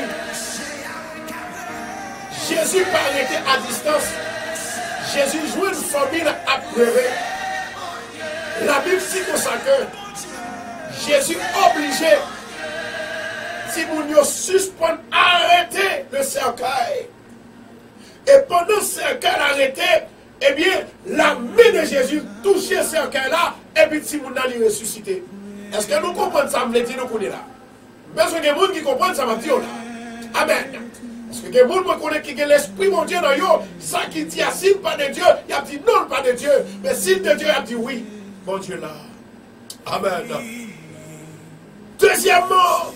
Jésus pas arrêté à distance. Jésus jouait une famille à pleurer. La Bible dit comme ça que Jésus obligé, si vous nous suspendez, arrêter le cercueil. Et pendant ce cercueil arrêté, eh bien, la main de Jésus touchait ce cercueil-là, et puis si vous n'allez ressusciter. Est-ce que nous comprenons ça? Me dit nous connaissons là. Parce que les gens qui comprennent ça, m'a dit là. Amen. Parce que les gens qui connaissent qui l'esprit mon Dieu dans eux, ça qui dit s'il pas de Dieu, il a dit non, pas de Dieu. Mais s'il de Dieu, il a dit oui. Mon Dieu là. Amen. Deuxièmement,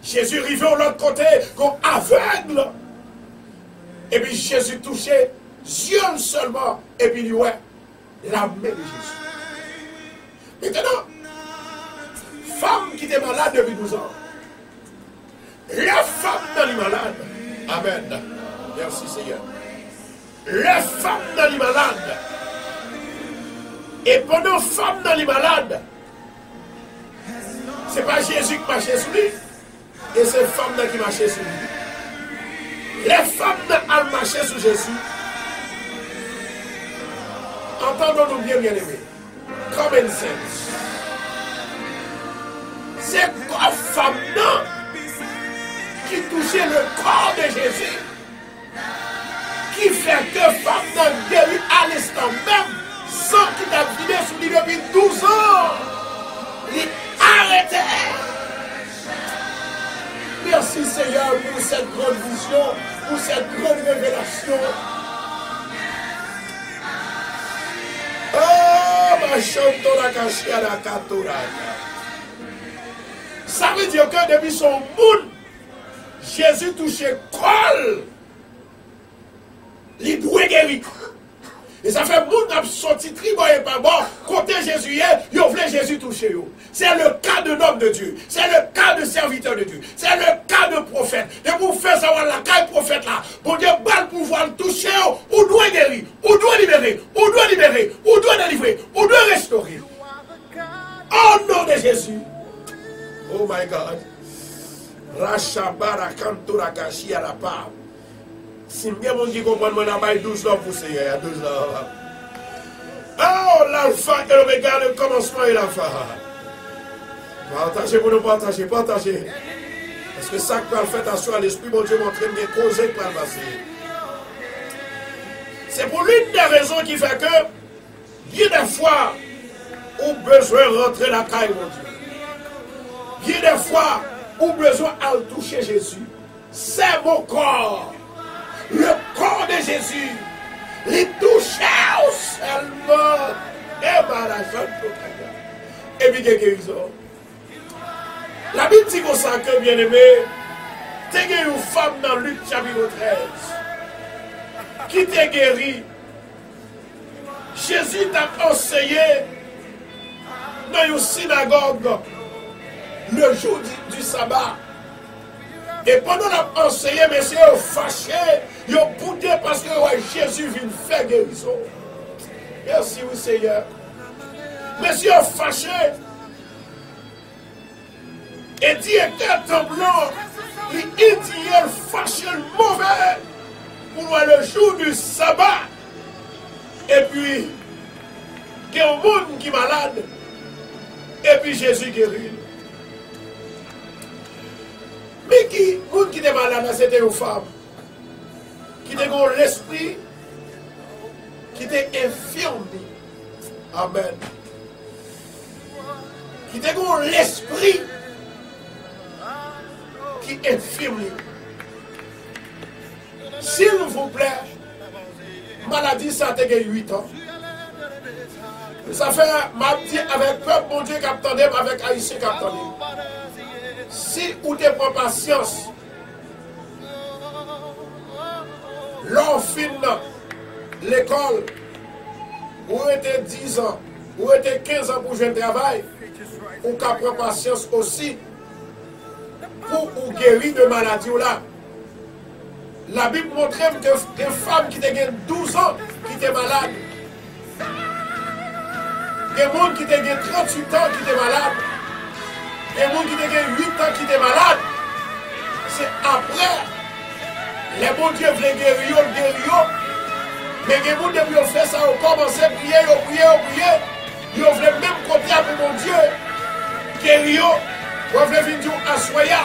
Jésus arrivait de l'autre côté comme aveugle. Et puis Jésus touchait Dieu seulement. Et puis il ouais, la main de Jésus. Maintenant, femme qui était malade depuis 12 ans. La femme dans les malades. Amen. Merci Seigneur. La femme dans les malades. Et pendant femme dans les malades, ce n'est pas Jésus qui marchait sur lui. Et c'est femme qui marchait sur lui. Les femmes ont marché sur Jésus. Entendons-nous bien, bien aimés. Common sense. C'est quoi femme qui touchait le corps de Jésus, qui fait que femme n'a guéri à l'instant même, sans qu'il a vidé sur lui depuis 12 ans. Il arrêtait. Merci Seigneur pour cette grande vision, pour cette grande révélation. Oh, ma chante la cachée à la catora. Ça veut dire que depuis son monde, Jésus touchait col. Il doit guérir. Et ça fait moun qui sorti tribo et pas bon. Côté Jésus, ils voulaient Jésus toucher. C'est le cas de l'homme de Dieu. C'est le cas de serviteur de Dieu. C'est le cas de prophète. Et pour faire savoir la caille prophète là, pour Dieu va le pouvoir le toucher, ou doit guérir, ou doit libérer, ou doit libérer, ou doit délivrer, ou doit restaurer. Au nom de Jésus. Oh my God. Rachabara kantura kashi à la part. Si bien mon qui comprend, moi, n'a 12 ans pour Seigneur, 12 ans. Oh, l'alpha et l'oméga, le commencement et la fin. Partagez pour nous partager, partagez. Parce que ça que fait attention à l'esprit, mon Dieu, m'entraîne de causer pour le passer. C'est pour l'une des raisons qui fait que, il y a des fois, où besoin de rentrer la caille, mon Dieu. Il y a des fois, où besoin de toucher Jésus. C'est mon corps. Le corps de Jésus, les toucher seulement. Et puis, il y a guérison. La Bible dit comme ça que, bien aimé, tu as une femme dans Luc chapitre 13 qui t'a guéri. Jésus t'a enseigné dans une synagogue le jour du sabbat. Et pendant qu'on a enseigné, messieurs, ils ont fâché, ils ont boudé parce que Jésus vient faire guérison. Merci, oui, Seigneur. Messieurs, ils ont fâché. Et directeur Tremblant, il dit fâché le mauvais pour le jour du sabbat. Et puis, il y a un monde qui est malade. Et puis Jésus guérit. Mais qui était malade, c'était une femme qui était dans l'esprit, qui était infirmé. Amen. Qui était dans l'esprit, qui est infirmé. S'il vous plaît, maladie, ça a été 8 ans. Ça fait, m'a dit avec peuple, mon Dieu, qu'attendait, avec Haïtien, qu'attendait. Si vous ne prenez pas patience, l'enfant, l'école, ou était 10 ans, ou était 15 ans pour jouer un travail, ou qu'à prendre patience aussi pour vous guérir de maladie là. La Bible montre que des femmes qui ont 12 ans qui étaient malades, des gens qui ont 38 ans qui étaient malades, des gens qui ont 8 ans qui étaient malades. C'est après, les bons dieux voulaient guérir, mais les gens qui ont fait ça, ont commencé à prier, ils ont voulu même côté avec mon Dieu, guérir, ils ont voulu venir à Soya.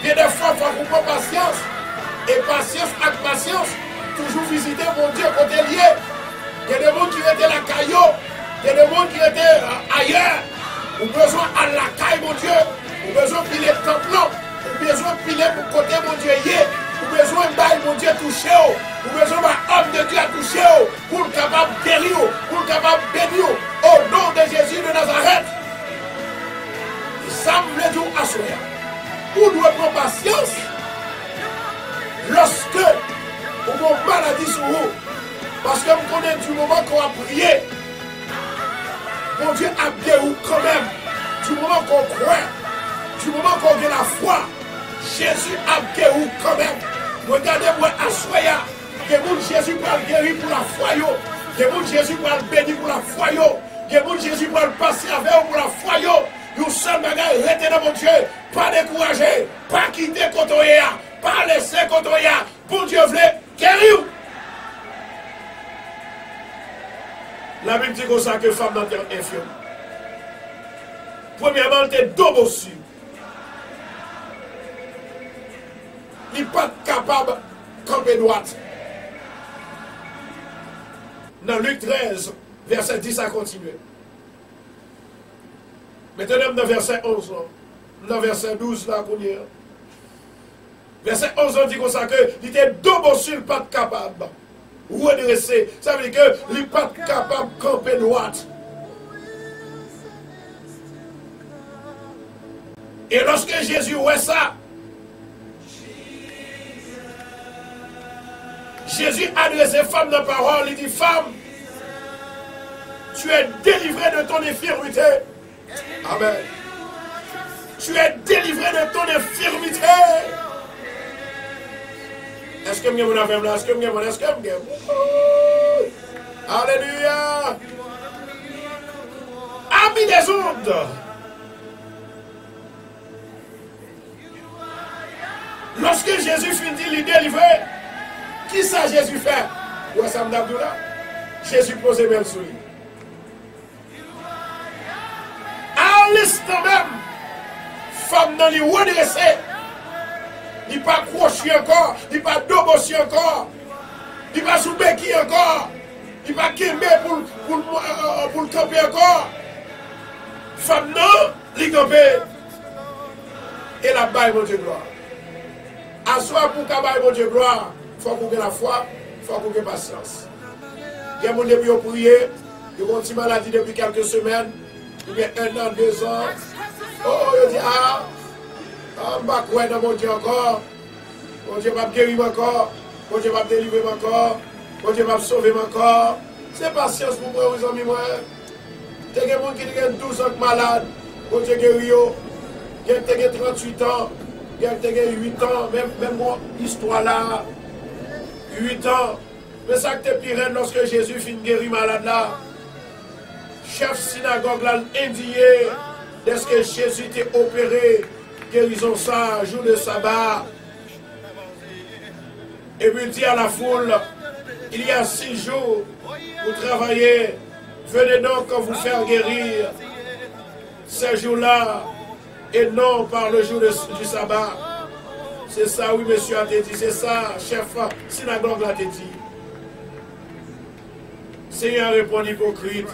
Il y a des fois, il faut prendre patience. Et patience avec patience, toujours visiter mon Dieu côté lié. Il y a des gens qui étaient la caillou, il y a des gens qui étaient ailleurs. Ou besoin à la caille, mon Dieu. Ou besoin de piler le temple. Ou besoin de piler pour côté, mon Dieu. Ou besoin de bailler, mon Dieu, toucher. Ou besoin d'un homme de Dieu à toucher. Pour le capable de guérir. Pour le capable de bénir. Au nom de Jésus de Nazareth. Ça me dit à soi. Vous devez prendre patience. Lorsque vous avez maladie sur vous, parce que vous connaissez du moment qu'on a prié, mon Dieu a guéri quand même, du moment qu'on croit, du moment qu'on a la foi, Jésus a guéri quand même. Regardez-moi à Soya, que Jésus va le guérir pour la foi, que Jésus va le bénir pour la foi, que Jésus va le passer avec vous pour la foi. Nous sommes bagaille, restez dans mon Dieu, pas décourager, pas quitter Kotoya, pas laisser Kotoya. Bon Dieu voulait guérir. La Bible dit comme ça que femme dans terre infirme. Premièrement, elle était dos aussi. Il n'est pas capable de camper droite. Dans Luc 13, verset 10, ça continue. Maintenant, dans verset 11, dans verset 12, là, qu'on y est. Verset 11, on dit comme ça que il était dos sur le pas capable. Redresser, ça veut dire que il n'est pas capable de camper droite. Et lorsque Jésus voit ça, Jésus adresse les femmes dans la parole, il dit, femme, tu es délivrée de ton infirmité. Amen. Tu es délivré de ton infirmité. Est-ce que vous avez là? Est-ce que vous avez? Est-ce que vous avez? Alléluia. Amis des ondes. Lorsque Jésus finit de le délivrer, qui ça Jésus fait? Ou Sam d'Abdullah? Jésus pose même sur lui. À l'instant même, femme dans les redresser, il n'est pas crochu encore, il n'est pas dobosi encore, il n'est pas sous béquille encore, il n'est pas quémé pour le camper encore. Femme non, il campe. Et la baille, mon Dieu, gloire. Assoir pour qu'elle mon Dieu, gloire, il faut qu'on ait la foi, il faut qu'on ait patience. Il y a des gens qui ont prié, ils ont une maladie depuis quelques semaines, il y a 1 an, 2 ans. Oh, il dit, on va croire dans mon Dieu encore. Mon Dieu va me guérir encore. Mon Dieu va me délivrer encore. Mon Dieu va me sauver encore. C'est patience pour moi, mes amis. Il y a des gens qui ont 12 ans malades. Mon Dieu guérit. Il y a des gens qui ont 38 ans. Il y a des gens qui ont 8 ans. Même moi, l'histoire là. 8 ans. Mais ça que t'es pire lorsque Jésus finit de guérir malade là. Chef synagogue là, indigné. Est-ce que Jésus était opéré, guérison ça, jour de sabbat. Et puis il dit à la foule, il y a 6 jours, vous travaillez, venez donc vous faire guérir ces jours-là, et non par le jour du sabbat. C'est ça, oui, monsieur a dit, c'est ça, chef synagogue l'a dit. Seigneur répond hypocrite.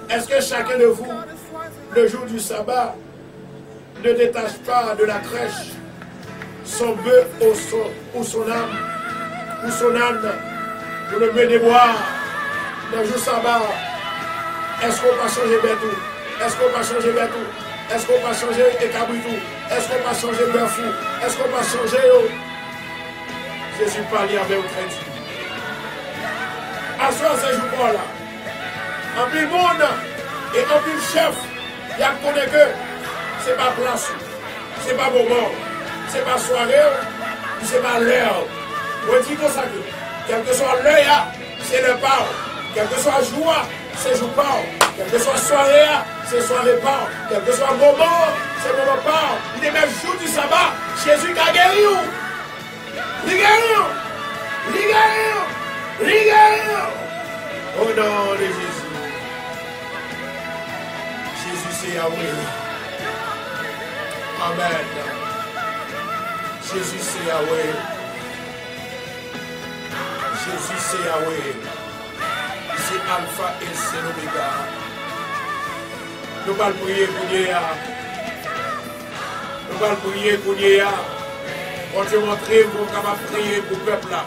Est-ce que chacun de vous, le jour du sabbat, ne détache pas de la crèche son bœuf ou son âne pour le mener boire le jour sabbat? Est-ce qu'on va changer Bétou? Est-ce qu'on va changer Bétou? Est-ce qu'on va changer Ekabritou? Est-ce qu'on va changer Berfou? Est-ce qu'on va changer Jésus parlait avec le crédit. À ce jour-là, en plus monde et en plus chef, il y a connaît que ce n'est pas place, ce n'est pas moment, ce n'est pas soirée, ce n'est pas l'heure. On dit comme ça que, quel que soit l'heure, c'est le pas. Quel que soit jour, c'est jour pas. Quel que soit soirée, c'est soirée pas. Quel que soit moment, c'est moment pas. Il est même jour du sabbat, Jésus a guéri. Il guérit. Il guérit. Il guérit. Au nom de Jésus. Jésus c'est Yahweh. Amen. Jésus c'est Yahweh. Jésus c'est Yahweh. C'est Alpha et c'est l'Oméga. Nous allons prier pour Yéa. Nous allons prier pour Yéa. On te montre pour capable prier pour le peuple là.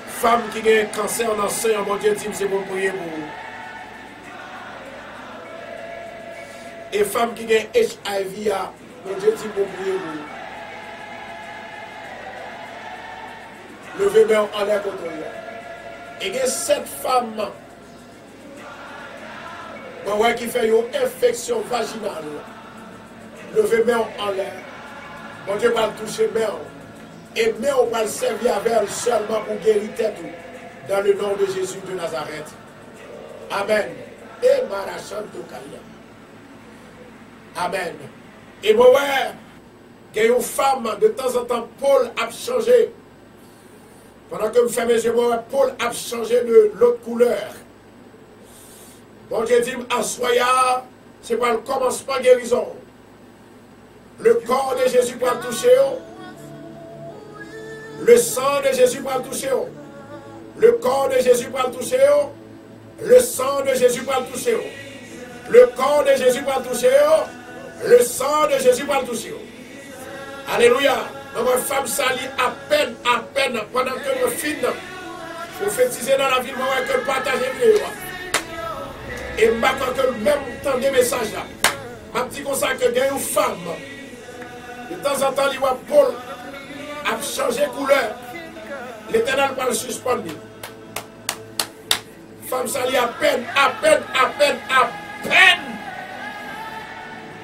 Femme qui a un cancer dans le sein, mon Dieu dit c'est pour prier pour vous. Et femme qui a un HIV, mon Dieu dit pour prier pour vous. Levez main en l'air contre vous. Et il y a 7 femmes qui font une infection vaginale. Levez main en l'air. Mon Dieu va le toucher main. Et mais on va le servir avec elle seulement pour guérir tête dans le nom de Jésus de Nazareth. Amen. Et Marachanto Kaya. Amen. Et moi, il y a une femme, de temps en temps, Paul a changé. Pendant que je fais mes yeux, Paul a changé de l'autre couleur. Bon Dieu dit, assoya, c'est pas le commencement de guérison. Le corps de Jésus va le toucher. Le sang de Jésus va le toucher. Le corps de Jésus va le toucher. Le sang de Jésus va le toucher. Le corps de Jésus va le toucher. Le sang de Jésus va le toucher. Alléluia. Ma femme salit à peine, pendant que je finis. Pour fétiser dans la ville, je vais partager vidéo. Et je vais que même temps des messages là. Je dis comme ça que il y a une femme. De temps en temps, il y a Paul. a changé couleur. L'Éternel va le suspendre. Femme salie à peine.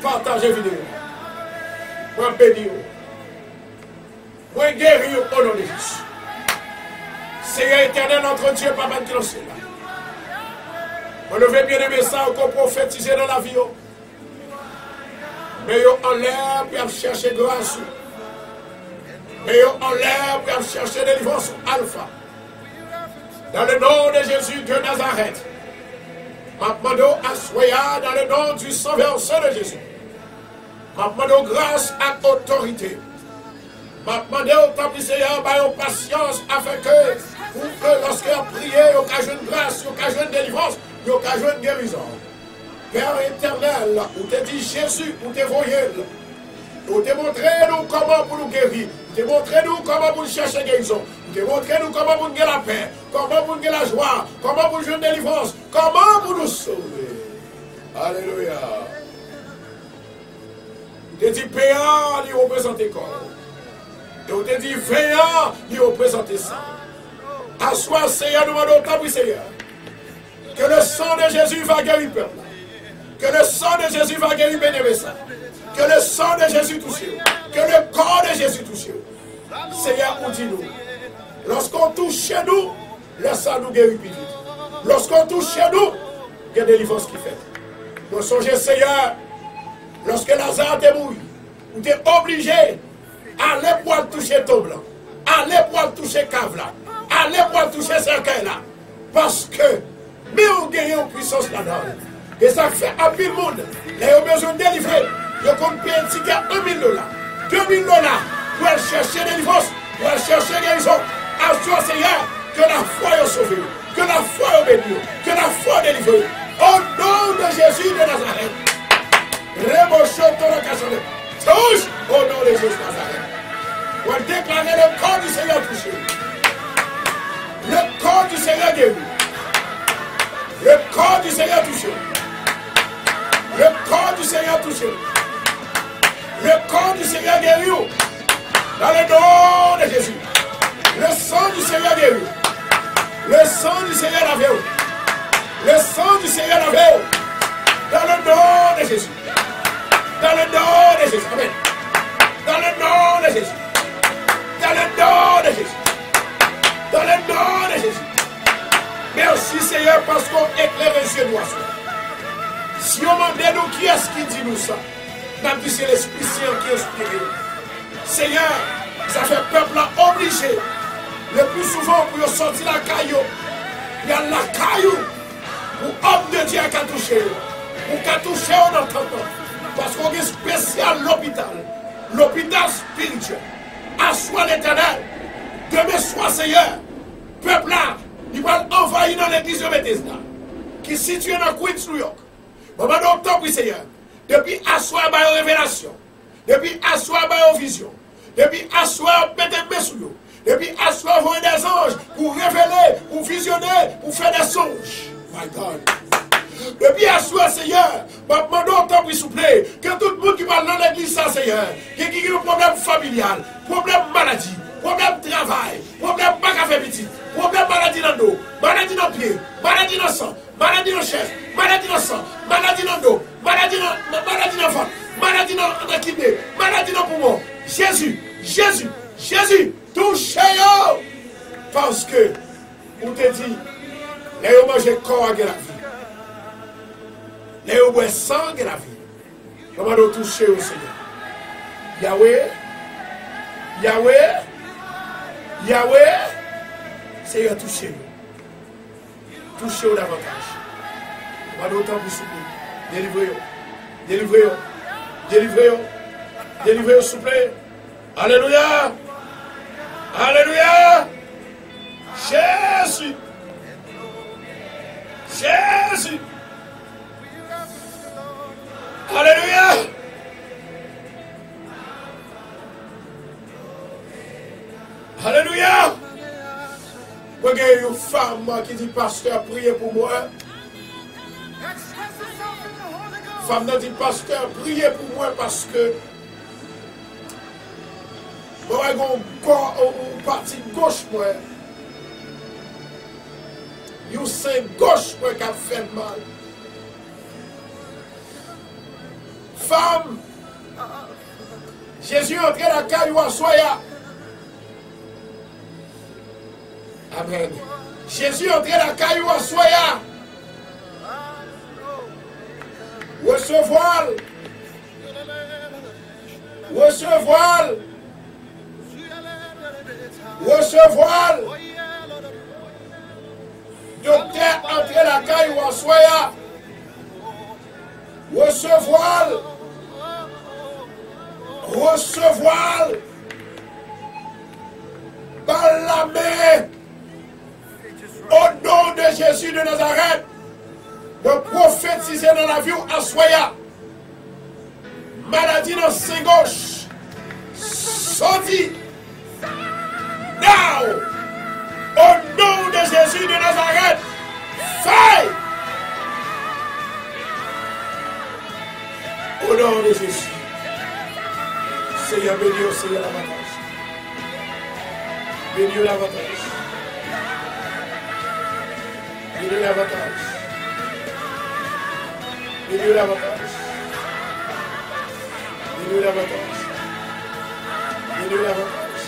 Partagez vidéo. Moi béni. Moi guéri au nom de Jésus. Seigneur éternel, notre Dieu, Papa qui le sait là. On devait bien aimer ça, qu'on prophétiser dans la vie. Mais en l'air, pour chercher grâce. Mais en l'air, pour chercher délivrance alpha. Dans le nom de Jésus de Nazareth. M'appelle à Soya dans le nom du Sauveur de Jésus. M'appelle grâce à autorité. M'appelle au temple Seigneur, par patience, afin que lorsque vous priez, vous avez une grâce, vous avez une délivrance, vous avez une guérison. Père éternel, vous te dit Jésus, vous te voyez. Vous te montrez nous comment pour nous guérir. Vous te montrez nous comment pour chercher guérison. Vous te montrez nous comment pour nous la paix, comment pour nous la joie, comment pour nous une délivrance, comment pour nous sauver. Alléluia. Vous te dit payant, il représente corps. Et vous te dit veillant, il représente ça. Assois, Seigneur, nous demandons autant, oui, Seigneur. Que le sang de Jésus va guérir le peuple. Que le sang de Jésus va guérir Bénévessa. Que le sang de Jésus touche. Que le corps de Jésus touche. Seigneur, on dit nous. Lorsqu'on touche chez nous, le sang nous guérit plus vite. Lorsqu'on touche chez nous, il y a des délivrance qui fait. Nous songez, Seigneur, lorsque Lazare était mort, vous êtes obligé à aller pour toucher ton blanc. Aller pour toucher cave là. Aller pour toucher cercueil là. Parce que, mais on gagne en puissance là-dedans. Et ça fait à tout le monde. Ils ont besoin de délivrer. Ils ont payé un ticket à $1 000. $2 000 pour aller chercher des délivrance, pour aller chercher guérison. À toi, Seigneur, que la foi est sauvée, que la foi est bénie, que la foi est délivrée. Au nom de Jésus de Nazareth. Touche au nom de Jésus de Nazareth. On va déclarer le corps du Seigneur touché. Le corps du Seigneur guéri. Le corps du Seigneur touché. Le corps du Seigneur touché. Le corps du Seigneur guéri. Dans le nom de Jésus. Le sang du Seigneur guéri. Le sang du Seigneur lavé. Le sang du Seigneur lavé. Dans le nom de Jésus. Dans le nom de Jésus. Amen. Dans le nom de Jésus. Dans le nom de Jésus. Dans le nom de Jésus. Merci Seigneur parce qu'on éclaire les yeux de l'oiseau. Si on demande nous qui est-ce qui dit nous ça, nous dit c'est l'Esprit Saint qui inspire. Seigneur, ça fait peuple obligé. Le plus souvent pour sortir la caillou, il y a la caillou pour homme de Dieu qui a touché. Pour qu'à toucher on entend pas. Parce qu'on est spécial l'hôpital spirituel. Assois l'Éternel. Demain soir Seigneur, peuple là, il va envahir dans l'église de Bethesda, qui est située dans Queens, New York. Maman d'octobre, Seigneur, depuis assoir par révélation, depuis assoir par vision, depuis assoir mettre mes sous, depuis assoir voir des anges pour révéler, pour visionner, pour faire des songes. My God. Depuis assoir, Seigneur, maman d'octobre, s'il vous plaît, que tout le monde qui parle dans l'église, ça, Seigneur, qui a un problème familial, problème maladie, problème travail, problème pas qu'à faire petit, problème maladie dans le dos, maladie dans le pied, maladie dans le sang, maladie dans la chaise, maladie dans le sang, maladie dans le dos, maladie dans le ventre, maladie dans la kidney, maladie dans le poumon. Jésus, Jésus, Jésus, touchez-le. Parce que, on te dit, les hommes mangent corps à la vie. Les hommes boivent sang à la vie. Comment nous toucher au Seigneur? Yahweh, Yahweh, Yahweh, Seigneur, touchez-nous. Touchez-nous davantage. On va d'autant plus souple. Délivrez-nous. Délivrez-nous. Délivrez-nous. Délivrez-nous, s'il vous plaît. Alléluia. Alléluia. Jésus. Jésus. Alléluia. Alléluia. Moi, il y a une femme qui dit, pasteur, priez pour moi. Femme dit, pasteur, priez pour moi parce que Moi, une partie gauche, moi. Une sein gauche, moi, qui a fait mal. Femme, Jésus est entré dans la caillou à soya. Amen. Jésus est entré dans la caillou à soya. Recevoir. Recevoir. Recevoir. Docteur entré dans la caillou à soya. Recevoir. Recevoir par la main au nom de Jésus de Nazareth de prophétiser dans la vie à Soya maladie dans le sein gauche sorti now au nom de Jésus de Nazareth faille au nom de Jésus. Seigneur, bénis, Seigneur, l'avantage. Bénis l'avantage. Bénis l'avantage. Bénis l'avantage. Bénis l'avantage. Bénis l'avantage.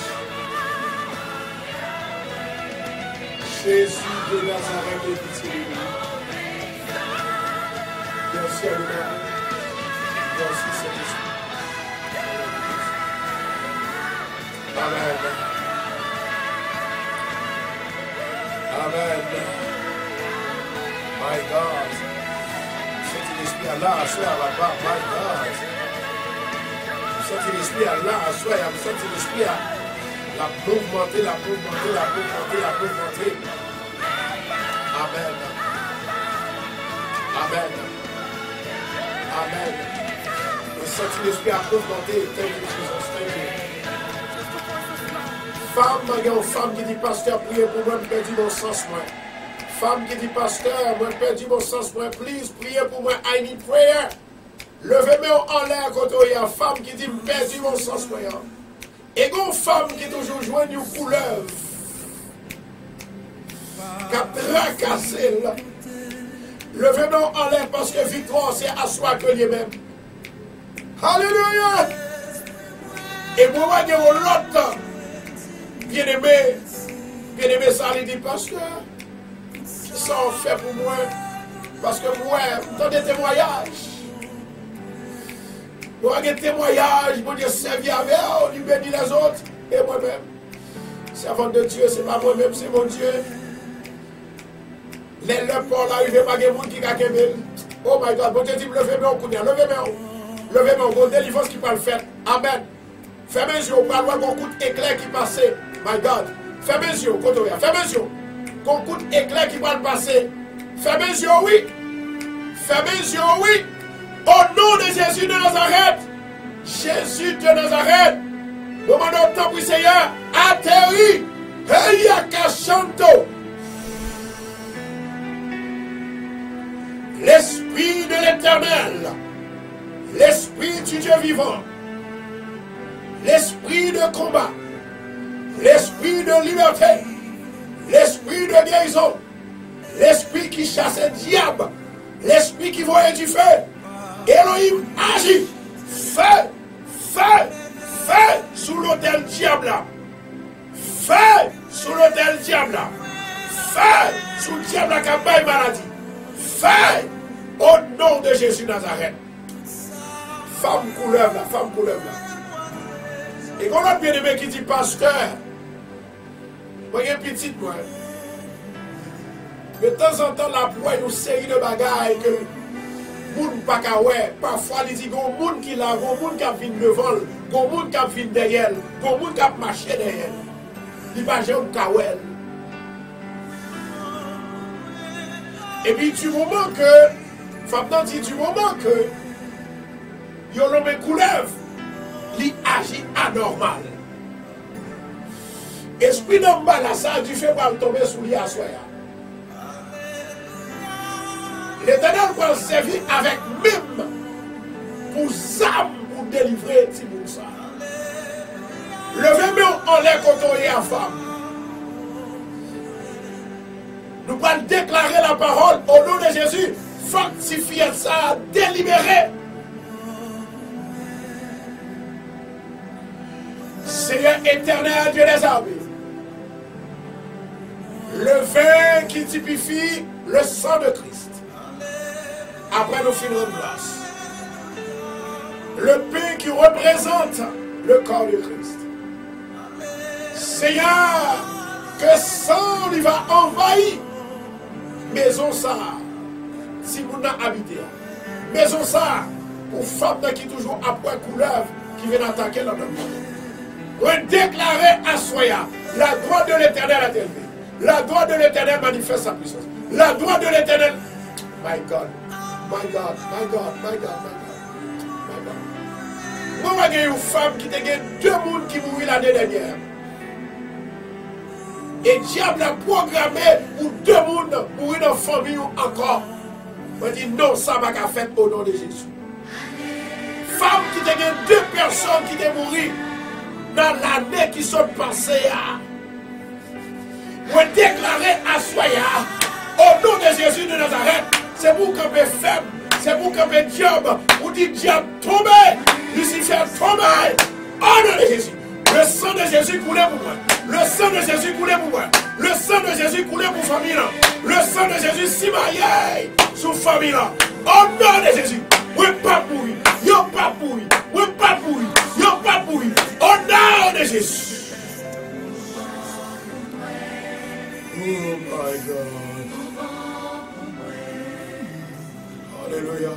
Jésus de Nazareth est pitié de nous. Merci à nous. Merci Saint-Esprit. Amen. Amen. My God. Sentez l'esprit Allah à soi là-bas. My God. Sentez l'esprit Allah à soi. Sentez l'esprit à la mouvementer, la mouvementer, la mouvementer, la mouvementer. Amen. Amen. Amen. Sentez l'esprit à mouvementer. Thank you, Jesus. Thank you. Femme, il y a une femme qui dit, pasteur, priez pour moi, je perds mon sens, moi. Femme qui dit, pasteur, moi, je perds mon sens, moi. Please, priez pour moi, I need prayer. Levez-moi en l'air quand il y a une femme qui dit, je perds mon sens, moi. Et une femme qui toujours joue une couleuvre, qui a tracassé. Levez-moi en l'air parce que victoire, c'est à soi que lui-même. Alléluia! Et moi, il y a l'autre. Bien-aimé, ça, il dit, pasteur, ça en fait pour moi, parce que moi, dans des témoignages, moi, des témoignages, mon Dieu, servi avec, on lui bénit les autres, et moi-même, servant de Dieu, c'est pas moi-même, c'est mon Dieu. Le port l'arrivée, pas de monde qui a qu'aimé. Oh my God, bon Dieu dit, levez-moi au coup, levez-moi au délivrance qui va le faire. Amen. Fermez les yeux, on va voir un coup d'éclair qui passait. My God. Fermez les yeux, Kotoya. Fermez les yeux. Qu'on coup d'éclair qui va le passer. Fermez les yeux, oui. Fermez les yeux, oui. Au nom de Jésus de Nazareth. Jésus de Nazareth. Demandons le temps pour le Seigneur. Atterri. Eyakashanto. L'Esprit de l'Éternel. L'Esprit du Dieu vivant. L'Esprit de combat. L'Esprit de liberté. L'Esprit de guérison. L'Esprit qui chasse le diable. L'Esprit qui voit du feu. Elohim agit. Feu, feu, feu sous l'autel diable là. Feu sous l'autel diable là. Feu sous le diable qui a bail maladie. Feu au nom de Jésus Nazareth. Femme couleur là, femme couleur là. Et quand on a bien aimé qui dit pasteur, moi j'ai une petite moi. De temps en temps, la ploie une série de bagailles que les gens ne pas ouais. Parfois, il dit qu'il y a des gens qui l'a, il y a des gens qui viennent devant, il y a des gens qui viennent derrière, il y a des gens qui marchent derrière. Il va jamais kawel. Et puis du moment que, Fabien dit du moment que, il y a l'homme couleuvre, il agit anormal. Esprit d'homme là, ça a dû faire mal tomber sous lui à soi. L'Éternel va servir avec même pour âme pour délivrer Tiboussa. Levez-moi en l'air quand on est à femme. Nous allons déclarer la parole au nom de Jésus. Fortifiez ça, délibéré. Seigneur éternel, Dieu des armées. Le vin qui typifie le sang de Christ. Après nous finirons de grâce. Le pain qui représente le corps de Christ. Seigneur, que sang lui va envahir maison ça. Si vous n'avez habité. Maison ça, pour femmes qui toujours après couleuvre qui viennent attaquer notre monde. On déclarer à Soya, la droite de l'éternel a été élevée. La droite de l'éternel manifeste sa puissance. La droite de l'éternel. My God, my God, my God, my God, my God, my God. Moi, j'ai une femme qui a deux personnes qui mourent l'année dernière. Et le diable a programmé pour deux personnes mourir dans la famille encore. On dit non, ça va pas faire au nom de Jésus. Femme qui a deux personnes qui sont mortes dans l'année qui sont passées. Vous déclarez à Soya, au nom de Jésus de Nazareth, c'est vous qui êtes faible, c'est vous qui êtes diable, vous dites diable tombez, Lucifer tombez, au nom de Jésus. Le sang de Jésus coulait pour moi, le sang de Jésus coulait pour moi, le sang de Jésus coulait pour famille, le sang de Jésus simaillé sur famille, au nom de Jésus. Oui, pas pourri, yo pas pourri, oui, pas pourri, yo pas pourri, au nom de Jésus. Oh my God. Alléluia.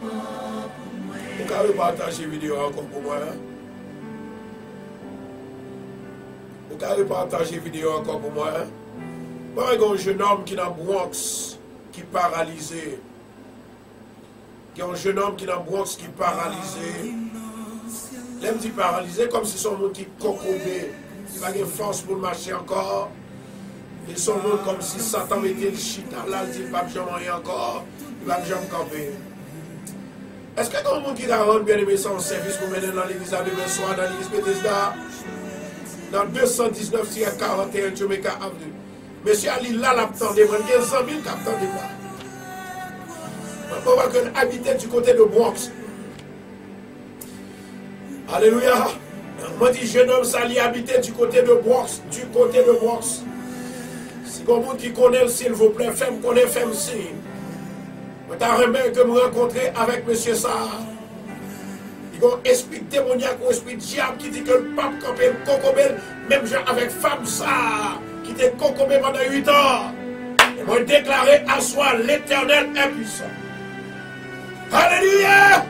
Vous pouvez partager la vidéo encore pour moi. Vous pouvez partager la vidéo encore pour moi. Moi, il y a un jeune homme qui est dans Bronx, qui est paralysé. Il y a un jeune homme qui est dans Bronx, qui est paralysé. L'aime dit paralysé comme si son monde qui est cocobé. Il n'a pas de force pour marcher encore. Ils sont comme si Satan mettait le chita là, il dit pas que jamais encore, il va jamais camper. Est-ce que tout le monde qui a rendu bien aimé son service pour mener dans l'église à demain soir, dans l'église Bethesda, dans 219-41 Jamaica Avenue? Monsieur Ali là, l'attendait, il y a 100 000 qui attendaient là. On va qu'on habitait du côté de Bronx. Alléluia. Moi dis jeune homme, ça lui habitait du côté de Bronx, du côté de Bronx. Si quelqu'un qui connaît, s'il vous plaît, femme connaît, femme si. Je t'aimerais que me rencontrer avec monsieur Sarr. Il y a un esprit démoniaque, un esprit diable qui dit que le pape campé le cocobel, même genre avec femme Sarr, qui était cocobé pendant 8 ans. Et moi déclarer à soi l'éternel est puissant. Alléluia!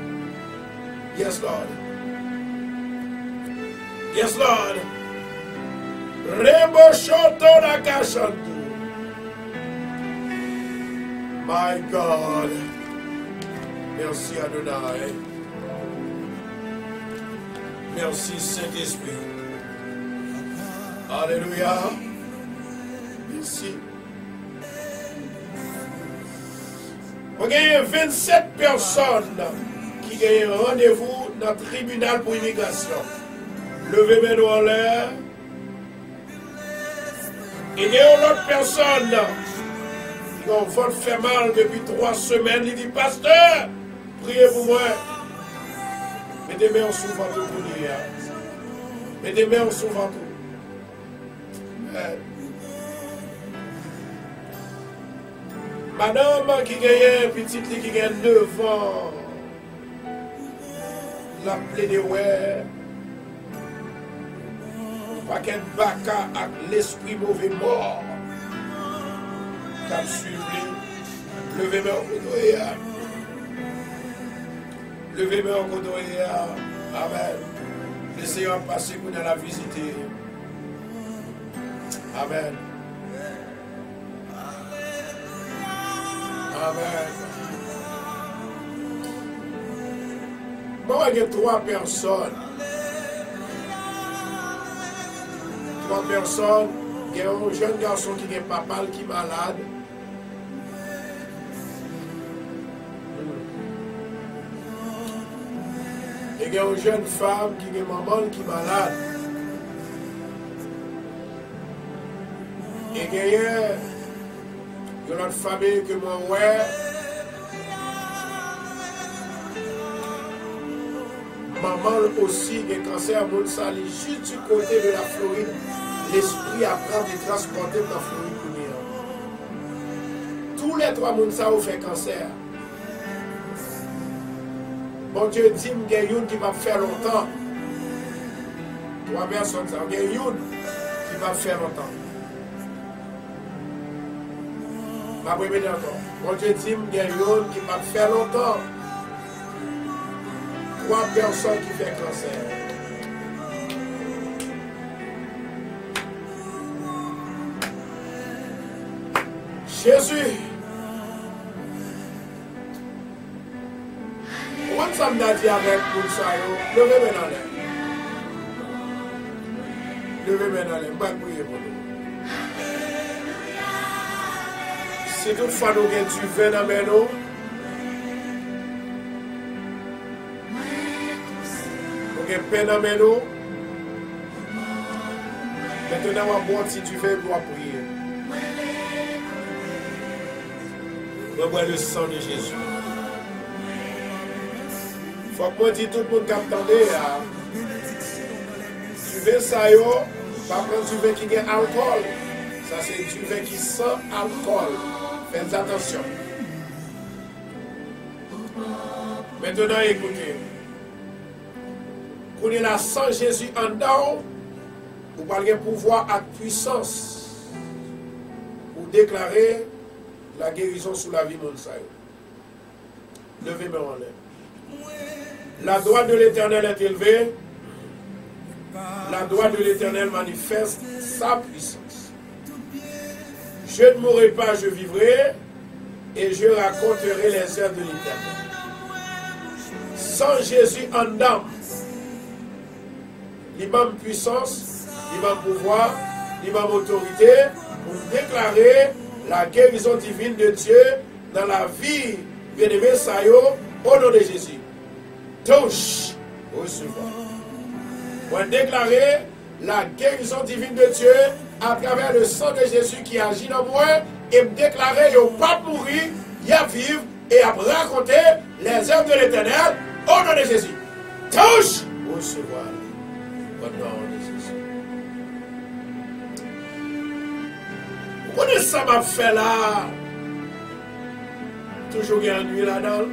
Yes, Lord. Yes, Lord. Rebo shoto na kashantu. My God. Merci Adonai. Merci Saint-Esprit. Alléluia. Merci. Il y a 27 personnes qui ont un rendez-vous dans le tribunal pour immigration. Levez mes doigts en l'air. Et il y a une autre personne qui a un fait mal depuis 3 semaines. Il dit, pasteur, priez pour moi. Mettez mes mains sous ventre pour lui. Mettez mes mains sous ventre. Madame qui gagne, petite qui gagne 9 ans, la plaie ouais. Pas qu'un baka avec l'esprit mauvais mort. Comme suivi. Levez-moi au côté. Levez-moi au côté. Amen. Le Seigneur passer pour la visiter. Amen. Amen. Bon, il y a 3 personnes. 3 personnes. Il y a un jeune garçon qui est papa qui est malade. Et il y a une jeune femme qui est maman qui est malade. Et gagnant, il y a notre famille que moi, ouais. Maman aussi a cancer, mon sali, juste du côté de la Floride. L'esprit apprend de transporter dans la Floride. Tous les trois personnes ont fait cancer. Bon Dieu dit qu'il y a une qui va faire longtemps. Trois personnes, il y a une qui va faire longtemps. Je vais répéter encore. Bon Dieu dit qu'il y a une qui va faire longtemps. Trois personnes qui font cancer. Jésus. Comment ça me dit avec pour ça? Levez maintenant l'air. Levez maintenant l'air. Je vais prier pour nous. Si toutefois nous avons du vin dans mes nous, nous avons peine dans mes nous, maintenant on va boire si tu veux pour prier. On va boire le sang de Jésus. Il faut que moi dise tout le monde qui attendait. Tu veux ça, yo? Par contre, tu veux qu'il y ait alcool. Ça, c'est du vin qui sent alcool. Faites attention. Maintenant, écoutez. Quand il y a sang Jésus en dedans, vous parlez de pouvoir à puissance pour déclarer la guérison sous la vie de mon saïd. Levez-moi en l'air. La droite de l'Éternel est élevée. La droite de l'Éternel manifeste sa puissance. Je ne mourrai pas, je vivrai, et je raconterai les œuvres de l'Éternel. Sans Jésus en dedans, il m'a puissance, il m'a pouvoir, il m'a autorité pour déclarer la guérison divine de Dieu dans la vie bien-aimé Sayo au nom de Jésus. Touche, recevoir. Pour déclarer la guérison divine de Dieu à travers le sang de Jésus qui agit dans moi et me déclarer qu'il n'y a pas mourir, il y a vivre et à raconter les œuvres de l'Éternel au nom de Jésus. Touche, recevoir. Au nom de Jésus. Vous connaissez ça m'a fait là? Toujours il y a une nuit là-dedans.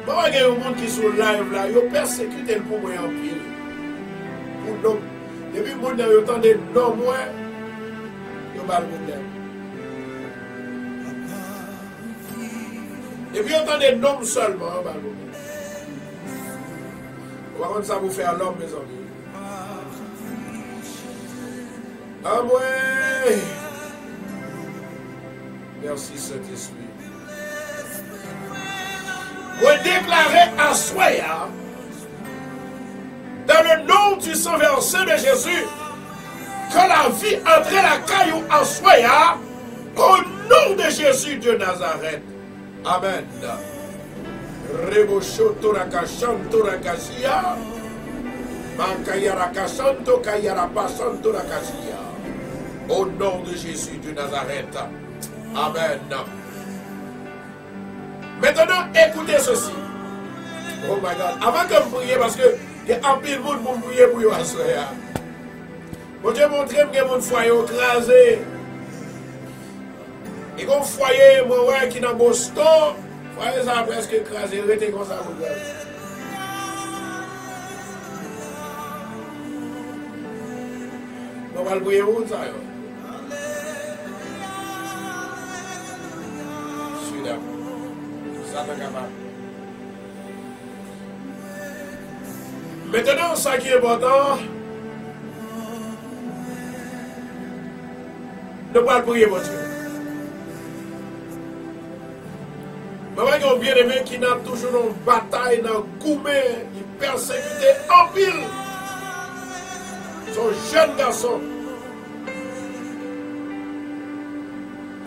Bon, il y a un monde qui est sur le live là, ils ont persécuté pour moi en pile. Pour nous. Depuis que le monde a entendu non, moi, ils ont pas le problème. Et puis, entendez nom seulement, on va le problème. On va rendre ça vous faire l'homme, mes amis. Ah, moi. Merci, Saint-Esprit. Vous déclarez à Soya, dans le nom du sang versé de Jésus, que la vie entre la caillou en Soya, au nom de Jésus de Nazareth. Amen. Reboshoto rakashanto rakashia. Mankayara kashanto kayara pashanto rakashia. Au nom de Jésus de Nazareth. Amen. Maintenant, écoutez ceci. Oh my God. Avant que vous priez, parce que il y a un pile de monde pour prier pour vous. Bon Dieu montre que mon foyer écrasé. Et qu'on foyer, moi, qui est dans Boston, foyer ça presque écrasé, il était comme ça. On va le prier où ça? Je suis là. Maintenant, ce qui est important, ne pas prier pour Dieu. Maman, il y a bien aimé qui n'a toujours une bataille dans le gourmet, il persécuté en pile. Son jeune garçon.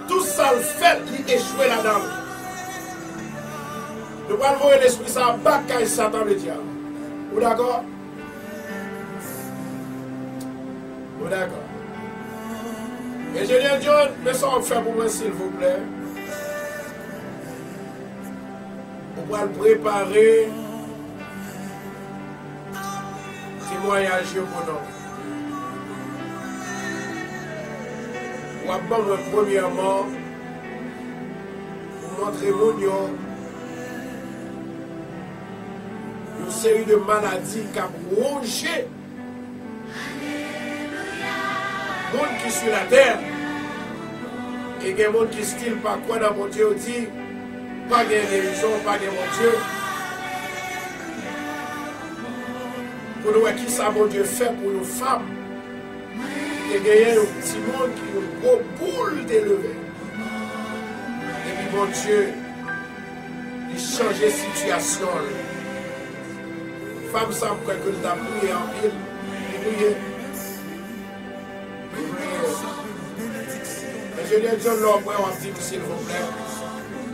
Tout ça le fait, il échoué là-dedans. Nous allons voir l'esprit ça bataille Satan le diable. Vous d'accord? Oh, d'accord. Ingénieur John, mais ça on fait pour moi, s'il vous plaît. On va le préparer. Témoignage pour nous. On va prendre premièrement pour montrer mon une série de maladies qui ont rongé le monde qui est sur la terre. Et il y a des gens qui style pas quoi dans mon Dieu dit, pas de guérison, pas de mon Dieu. Pour nous, qui ça mon Dieu fait pour nos femmes. Et il y a un petit monde qui a une grosse boule d'élevée. Et puis mon Dieu, il change la situation. Femme ça pourrait que nous avons prié en ville. Prié. Je viens de dire là, après, on va dire, s'il vous plaît.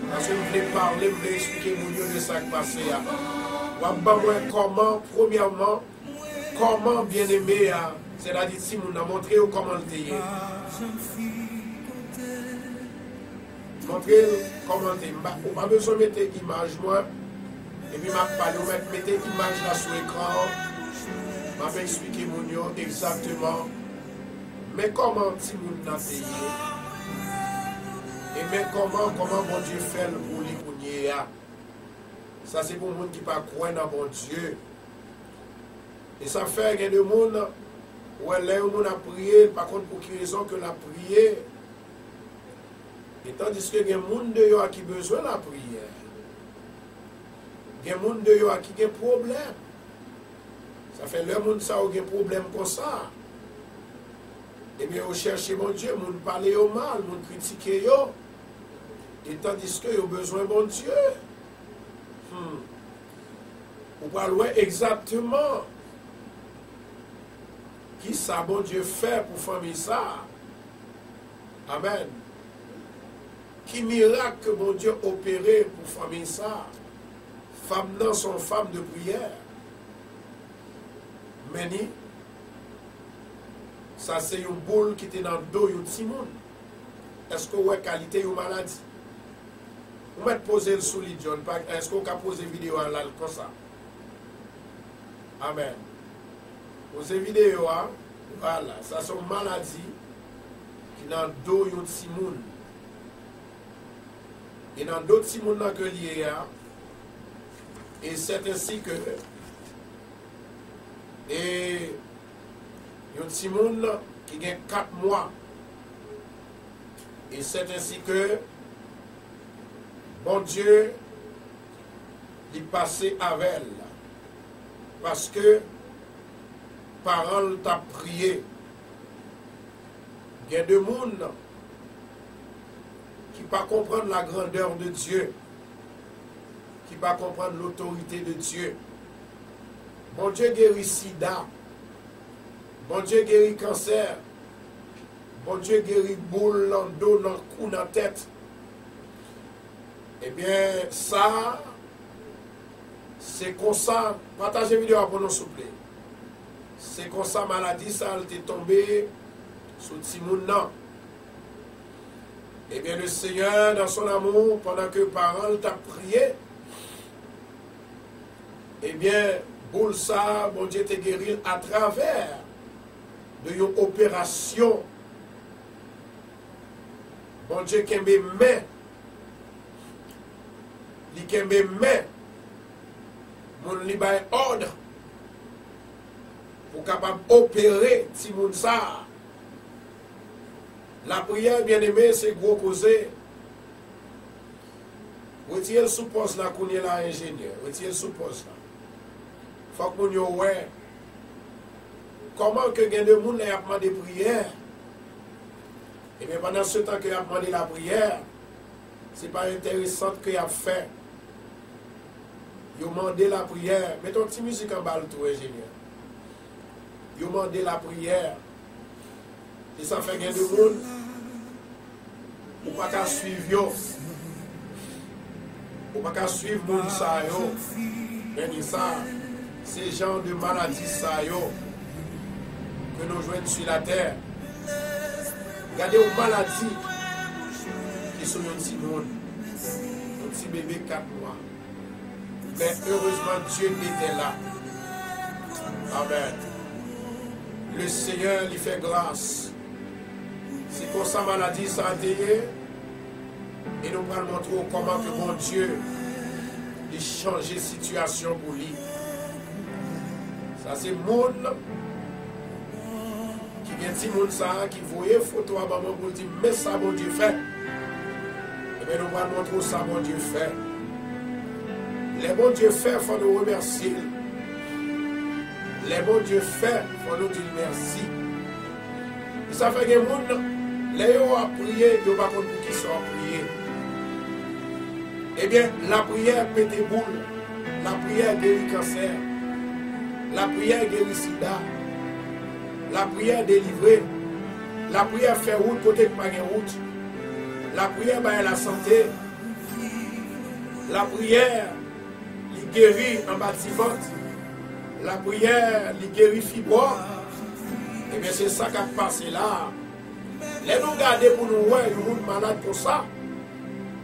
Parce que vous voulez parler, vous voulez expliquer mon de ça qui passe. On va voir comment, premièrement, comment bien aimé, c'est-à-dire si vous nous montré comment le dire. Montrer comment le dire. On n'a pas besoin de mettre l'image, moi. Et puis, je vais mettre l'image là sur l'écran. Je vais expliquer mon exactement. Mais comment si vous nous payé? Et mais comment bon Dieu fait pour les courir? Ça c'est pour les gens qui ne croient pas dans bon Dieu. Et ça fait qu'il y a des gens où les gens a prié, par contre pour quelle raison que la prière. Et tandis que il y a des gens qui ont besoin de la prière. Il y a des gens qui ont des problèmes. Ça fait les gens qui ont des problèmes comme ça. Et bien, on cherche mon Dieu, on parle au mal, on critique. Et tandis qu'ils ont besoin de mon Dieu. On parle exactement qui ça, bon Dieu, fait pour famille ça. Amen. Qui miracle que mon Dieu opéré pour famille ça. Femmes non sont femmes de prière. Mais ça c'est une boule qui était dans le dos de Timon. Est-ce que vous avez qualité ou maladie? Vous mettez poser le sous John. Est-ce que vous avez posé vidéo en là comme ça? Amen. Posez vidéo, voilà. Ça c'est une maladie qui est dans le dos de Timon. Et dans d'autres Timon que lié. Et c'est ainsi que. Et il y a un petit monde qui a 4 mois. Et c'est ainsi que bon Dieu est passé avec elle. Parce que parole t'a prié. Il y a des gens qui ne pas comprendre la grandeur de Dieu. Qui ne pas comprendre l'autorité de Dieu. Bon Dieu guérit sida. Bon Dieu guérit cancer. Bon Dieu guérit boule dans le dos, dans le cou, dans la tête. Eh bien, ça, c'est comme ça. Partagez la vidéo pour nous, s'il vous plaît. C'est comme ça, maladie, ça, elle est tombée sur Timoun. Eh bien, le Seigneur, dans son amour, pendant que parole t'a prié, eh bien, boule ça, bon Dieu t'a guéri à travers de une opération. Bon Dieu qui me met, qui me met, mon libaye ordre pour capable opérer si moun ça. La prière, bien aimé, c'est gros causé. Retirez le sous-poste là qu'on est là, ingénieur. Retirez le sous-poste là. Faut que nous ouais. Comment que gain de monde a demandé prière? Et bien pendant ce temps qu'il a demandé la prière, c'est pas intéressant qu'il a fait. Il a demandé la prière. Mettons une petite musique en bas tout, ingénieur. Il a demandé la prière. Et ça fait gain de monde. Ou pas qu'à suivre yo. Ou pas qu'à suivre monde ça yo. Mais ça, ces gens de maladie ça yo. que nous joignons sur la terre. Regardez aux maladies qui sont un petit monde, un petit bébé 4 mois. Mais heureusement, Dieu était là. Amen. Le Seigneur lui fait grâce. C'est pour sa maladie, ça a été. Et nous allons montrer comment que mon Dieu a changé la situation pour lui. Ça, c'est le monde qui vient de monde ça, qui voyait photo à maman pour dire, mais ça, mon Dieu fait. Et bien, nous allons montrer ça, mon Dieu fait. Les bons Dieu fait, il faut nous remercier. Les bons Dieu fait, il faut nous dire merci. Et ça fait que les gens, les gens ont prié, ils ne savent pas pour qui sont priés. Eh bien, la prière pète des boules. La prière guérit le cancer. La prière guérit le sida. La prière délivre. La prière fait route côté de pas de route. La prière est la santé. La prière il guérit en bâtiment. La prière il guérit fibre. Et bien c'est ça qui a passé là. Les nous garder pour nous voir le monde malade pour ça.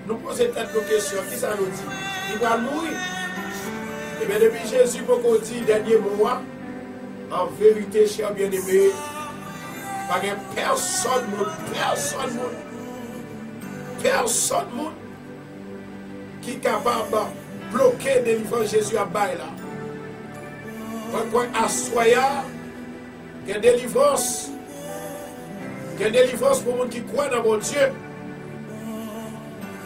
Nous posons peut-être nos questions. Qui ça nous dit? Il va mourir. Et bien depuis Jésus, pour qu'on dise dernier mois, en vérité, cher bien-aimé, pas personne, personne qui est capable de bloquer des livres Jésus à bail là. Pourquoi à soya, il y a des délivrance. Il y a des délivrances pour les gens qui croient dans mon Dieu.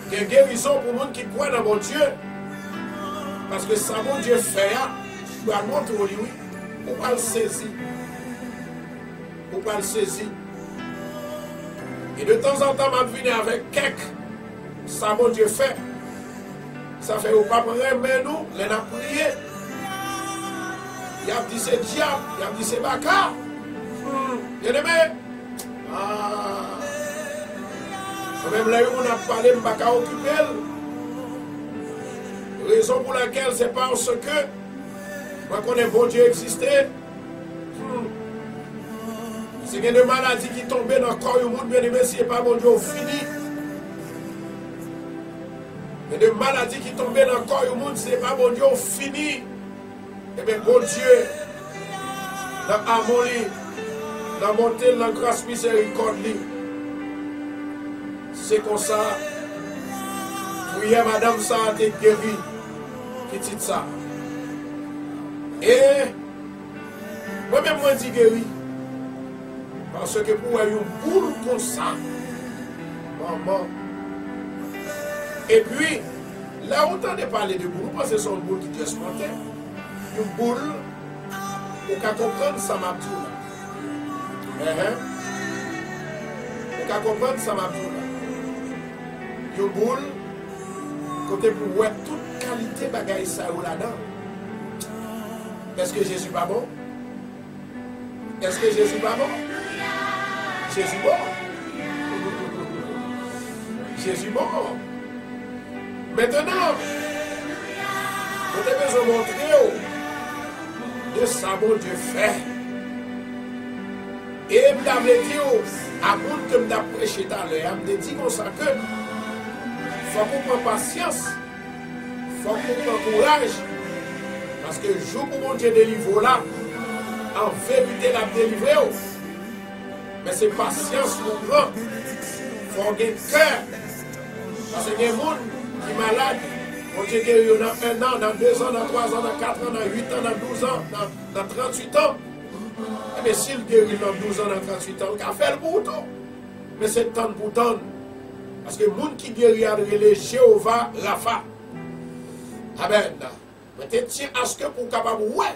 Il y a une guérison pour les gens qui croient dans mon Dieu. Parce que ça, mon Dieu fait, je dois le montrer, oui, pour pas le saisir. Pour pas le saisir. Et de temps en temps, je viens avec quelques, ça, mon Dieu fait. Ça fait au pas mais nous, les a prié. Il a dit c'est diable, il a dit c'est baka. Bien aimé. Ah. Même là où on a parlé, je ne vais pas occuper. Raison pour laquelle c'est parce que moi connais bon Dieu existait. C'est qu'il y a des maladies qui tombent dans le corps du monde, bien aimé, si ce n'est pas bon Dieu, fini. Il y a des maladies qui tombent dans le corps du monde, si ce n'est pas bon Dieu, fini. Et bien, bon Dieu, dans l'harmonie, dans la montée, dans la grâce miséricorde, c'est comme ça. Oui, madame, ça a été guéri. Petite ça. Et moi-même, moi, je dis guéri. Parce que pour une boule comme ça, maman. Et puis, là où on entend parler de boule, parce que c'est une boule qui est spontanée. Une boule, on peut comprendre ça m'a dit là. On peut comprendre ça m'a dit là. Une boule, côté pour voir toute qualité bagaille ça ou là-dedans. Est-ce que Jésus pas bon? Est-ce que Jésus pas bon? Jésus bon. Jésus bon. Maintenant, vous avez besoin de montrer de ça bon Dieu fait. Et je m'avais dit, à bout que je prêché tout à l'heure, je me dit comme ça que il faut qu'on prenne patience, il faut qu'on prenne courage. Parce que le jour où mon Dieu délivre là, en vérité, la délivre. Mais c'est patience pour prendre. Il faut avoir cœur. Parce que les gens qui sont malades, mon Dieu guérit dans 1 an, dans 2 ans, dans 3 ans, dans 4 ans, dans 8 ans, dans 12 ans, dans 38 ans. Mais s'il guérit dans 12 ans, dans 38 ans, il a fait le bouton. Mais c'est temps pour temps. Parce que les gens qui guérit à Jéhovah Rapha. Amen. Mais tu tiens à ce que pour capable ouais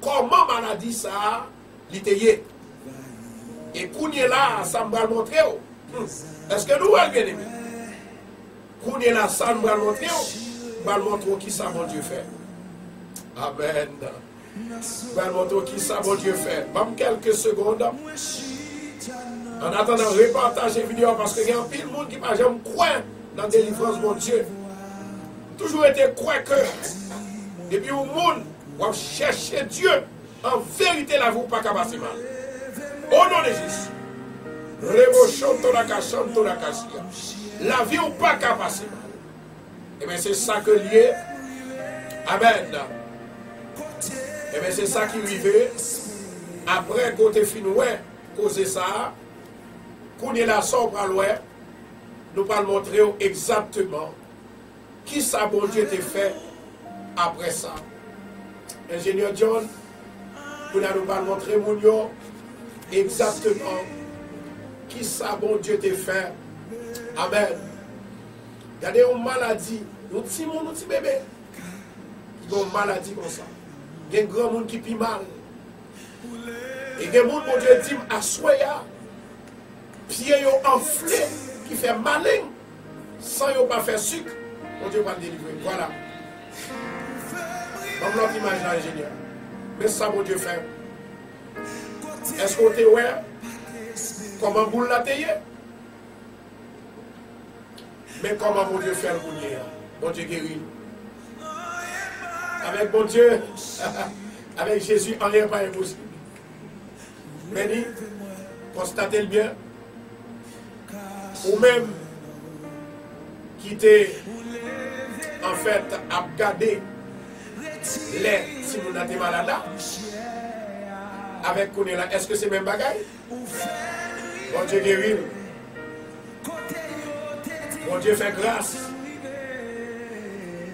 comment maladie ça l'ité. Et Kounye là, ça me va montrer. Est-ce que nous allons bien aimer? Kounye là, ça me va montrer. Va montrer qui ça mon Dieu fait. Amen. Va montrer qui ça mon Dieu fait. Même quelques secondes. En attendant, repartager la vidéo parce qu'il y a un pile de monde qui m'a jamais croire dans la délivrance mon Dieu. Toujours été croire que depuis au monde, on cherche Dieu. En vérité, la vie pas capable mal. Au nom de Jésus. La vie ou pas qu'à passer. Et bien c'est ça que lié. Amen. Et bien c'est ça qui arrivait. Après côté finoué, causer ça. Qu'on est là sans parler. Nous allons montrer exactement qui ça bon Dieu t'a fait après ça. Ingénieur John, nous allons montrer mon yo exactement qui ça bon Dieu t'a fait. Amen. Regardez une maladie, nous petits bébés qui ont une maladie comme ça. Il y a un grand monde qui pis mal. Et il y a un monde, bon Dieu dit, à soya, pieds enflés, qui fait malin, sans yon pas faire sucre, bon Dieu va le délivrer. Voilà. Comme l'autre image là, ingénieur. Mais ça, bon Dieu fait. Est-ce qu'on te ouais? Comment boule la taille? Mais comment bon Dieu fait le boulot? Bon Dieu guérit. Avec bon Dieu, avec Jésus, rien n'est pas impossible. Mais dit, constatez le bien. Ou même qui était en fait à garder les si nous avons des malades là avec qu'on est là, est-ce que c'est même bagaille? Bon Dieu guérit. Bon Dieu fait grâce.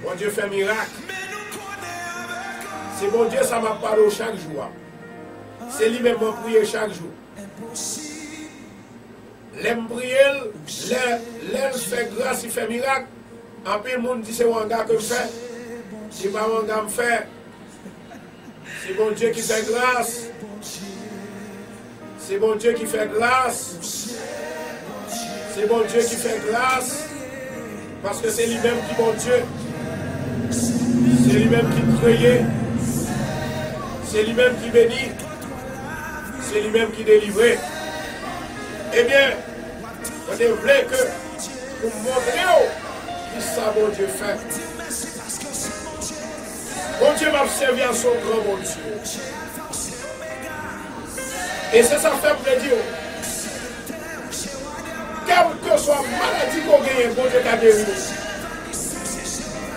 Bon Dieu fait miracle. C'est bon Dieu, ça m'a parlé chaque jour. C'est lui-même qui prie chaque jour. L'aime prier, l'aime fait grâce, il fait miracle. En plus, le monde dit c'est Wanga que je fais. C'est pas Wanga me fait. C'est bon Dieu qui fait grâce. C'est bon Dieu qui fait grâce. C'est bon Dieu qui fait grâce. Parce que c'est lui-même qui bon Dieu. C'est lui-même qui crée. C'est lui-même qui bénit. C'est lui-même qui délivre. Eh bien, on est vrai que pour montrer qui ça bon Dieu fait. Bon Dieu m'a servi à son grand bon Dieu. Et c'est ça fait pour dire. Quelle que soit la maladie qu'on gagne, bon Dieu t'a guéri.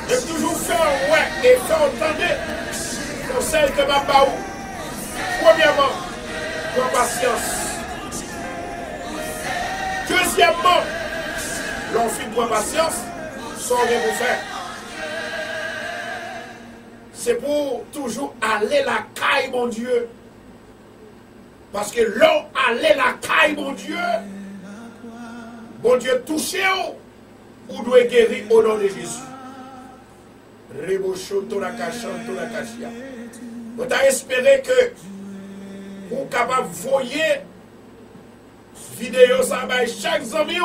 Et toujours faire ouais et faire entendre conseil que ma baou. Premièrement, prends patience. Deuxièmement, l'enfant prend patience, sans rien vous faire. C'est pour toujours aller la caille, mon Dieu. Parce que l'homme allait la caille, mon Dieu. Bon Dieu, touchez-vous. Ou doit guérir au nom de Jésus. On t'a espéré que vous capable de voyer vidéo ça va chaque ami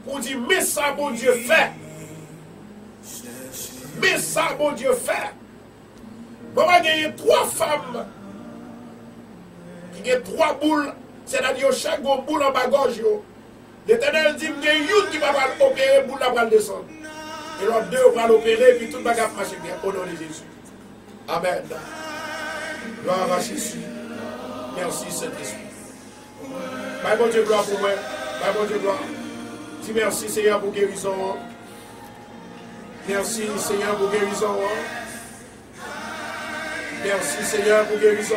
pour dire mais ça bon Dieu fait. Mais ça bon Dieu fait. On va gagner 3 femmes qui ont 3 boules, c'est-à-dire chaque boule en bas gauche. L'Éternel dit qu'il y a une qui va opérer pour la balle descendre. Et l'autre 2 va l'opérer et puis tout le bagage marche bien au nom de Jésus. Amen. Gloire à Jésus. Merci Saint-Esprit. Bye bon Dieu gloire pour moi. Bye bon Dieu gloire. Dis merci Seigneur pour guérison. Merci Seigneur pour guérison. Merci Seigneur pour guérison.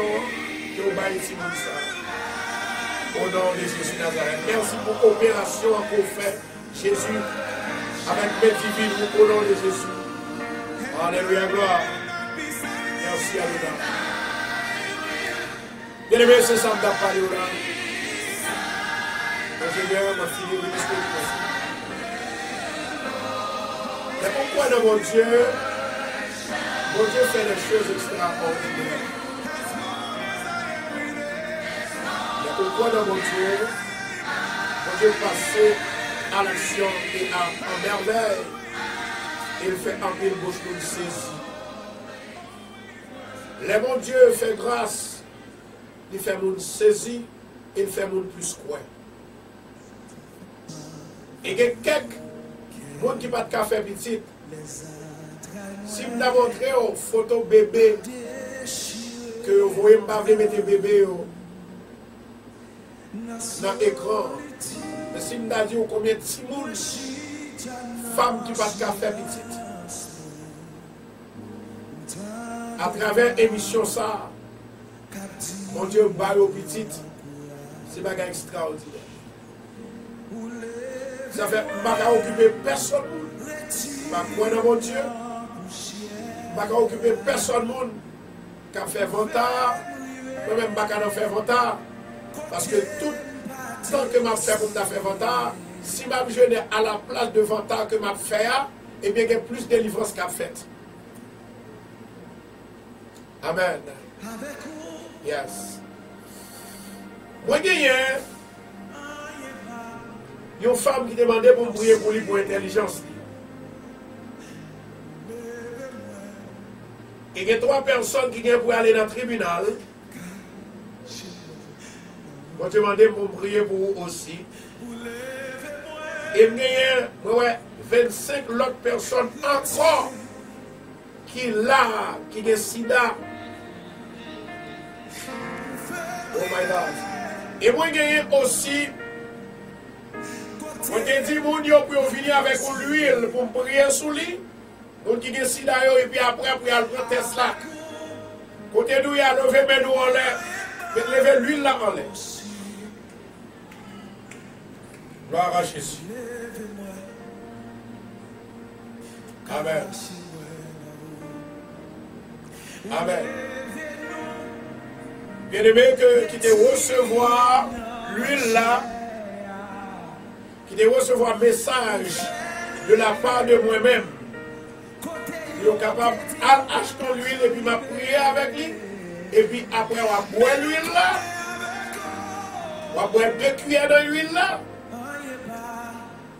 Que vous baillez ici comme ça. Au nom de Jésus Nazareth. Merci pour l'opération qu'on fait Jésus avec mes divines au nom de Jésus. Alléluia, gloire. Merci Alléluia. Bien aimé, c'est ça que je parlé là. Mon Seigneur, ma fille, oui, mais pourquoi dans mon Dieu fait des choses extraordinaires? Mais pourquoi dans mon Dieu passe à l'action et en merveille, il fait en pile bouche pour le saisir. Le bon Dieu fait grâce, il fait mon saisir, il fait mon plus quoi. Et il y a quelques gens qui pas de café petit. Si vous avez montré une photo bébé, que vous voyez me mettre bébé, dans l'écran. Mais si nous avons dit combien de timounes, femmes qui passent qu'à faire petite. À travers l'émission ça, mon Dieu, balle aux petites, c'est un bagage extraordinaire. Ça fait pas occuper personne. Pas quoi dans mon Dieu. Pas occuper personne qui a fait vantard. Moi-même, pas qu'à faire vantard. Parce que tout temps que m'a fait pour faire vantard, si je jeune à la place de vantard que m'a fait, eh bien, il y a plus de délivrance qu'a fait. Amen. Yes. Moi, il y a une femme qui demandait pour me prier pour lui pour intelligence. Et il y a 3 personnes qui viennent pour aller dans le tribunal. Moi, je demandais pour me prier pour vous aussi. Et il y a 25 autres personnes encore qui là, qui ont sida. Oh my God. Et moi, il y a aussi. On te dit, mon Dieu, pour venir avec l'huile pour me prier sous lui. Donc, qui est sida, et puis après, il y a le Tesla. Côté d'où il y a levé mes doigts en l'air, lever l'huile là en l'air. Gloire à Jésus. Amen. Amen. Bien-aimé, qui te recevoir l'huile là, qui te recevoir un message de la part de moi-même. Il est capable d'acheter l'huile et puis m'a prié avec lui. Et puis après, on va boire l'huile là. On va boire 2 cuillères de l'huile là.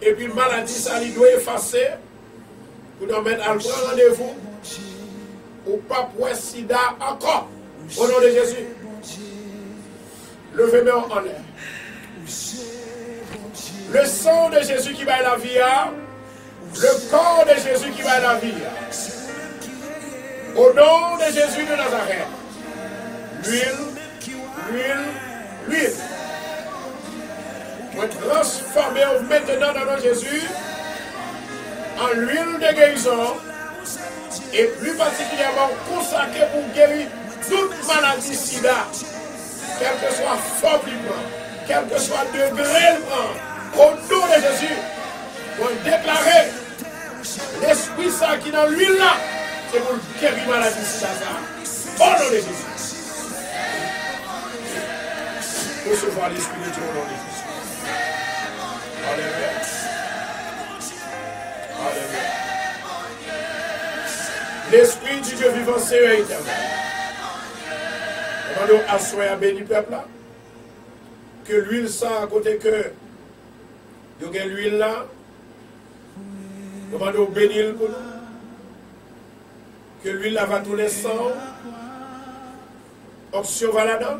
Et puis, maladie, ça lui doit effacer. Pour nous mettre à prendre rendez-vous. Ou pas pour sida encore. Au nom de Jésus. Levez-moi en l'air. Le sang de Jésus qui va la vie. Le corps de Jésus qui va la vie. Au nom de Jésus de Nazareth. L'huile, l'huile, l'huile. Pour transformer maintenant dans notre Jésus en l'huile de guérison et plus particulièrement consacré pour guérir toute maladie sida, quelle que soit forme du prend, quel que soit degré le prend, au nom de Jésus, pour déclarer l'esprit ça qui est dans l'huile là, c'est pour guérir maladie sida. Au nom de Jésus. Recevoir l'esprit de Dieu au nom de Jésus. Alléluia. Alléluia. L'esprit du Dieu vivant, Seigneur éternel. Demandons à soi à béni peuple là. Que l'huile ça à côté que il y a l'huile là. Demandons bénir pour nous. Que l'huile là va tous les sangs. Option va là-dedans.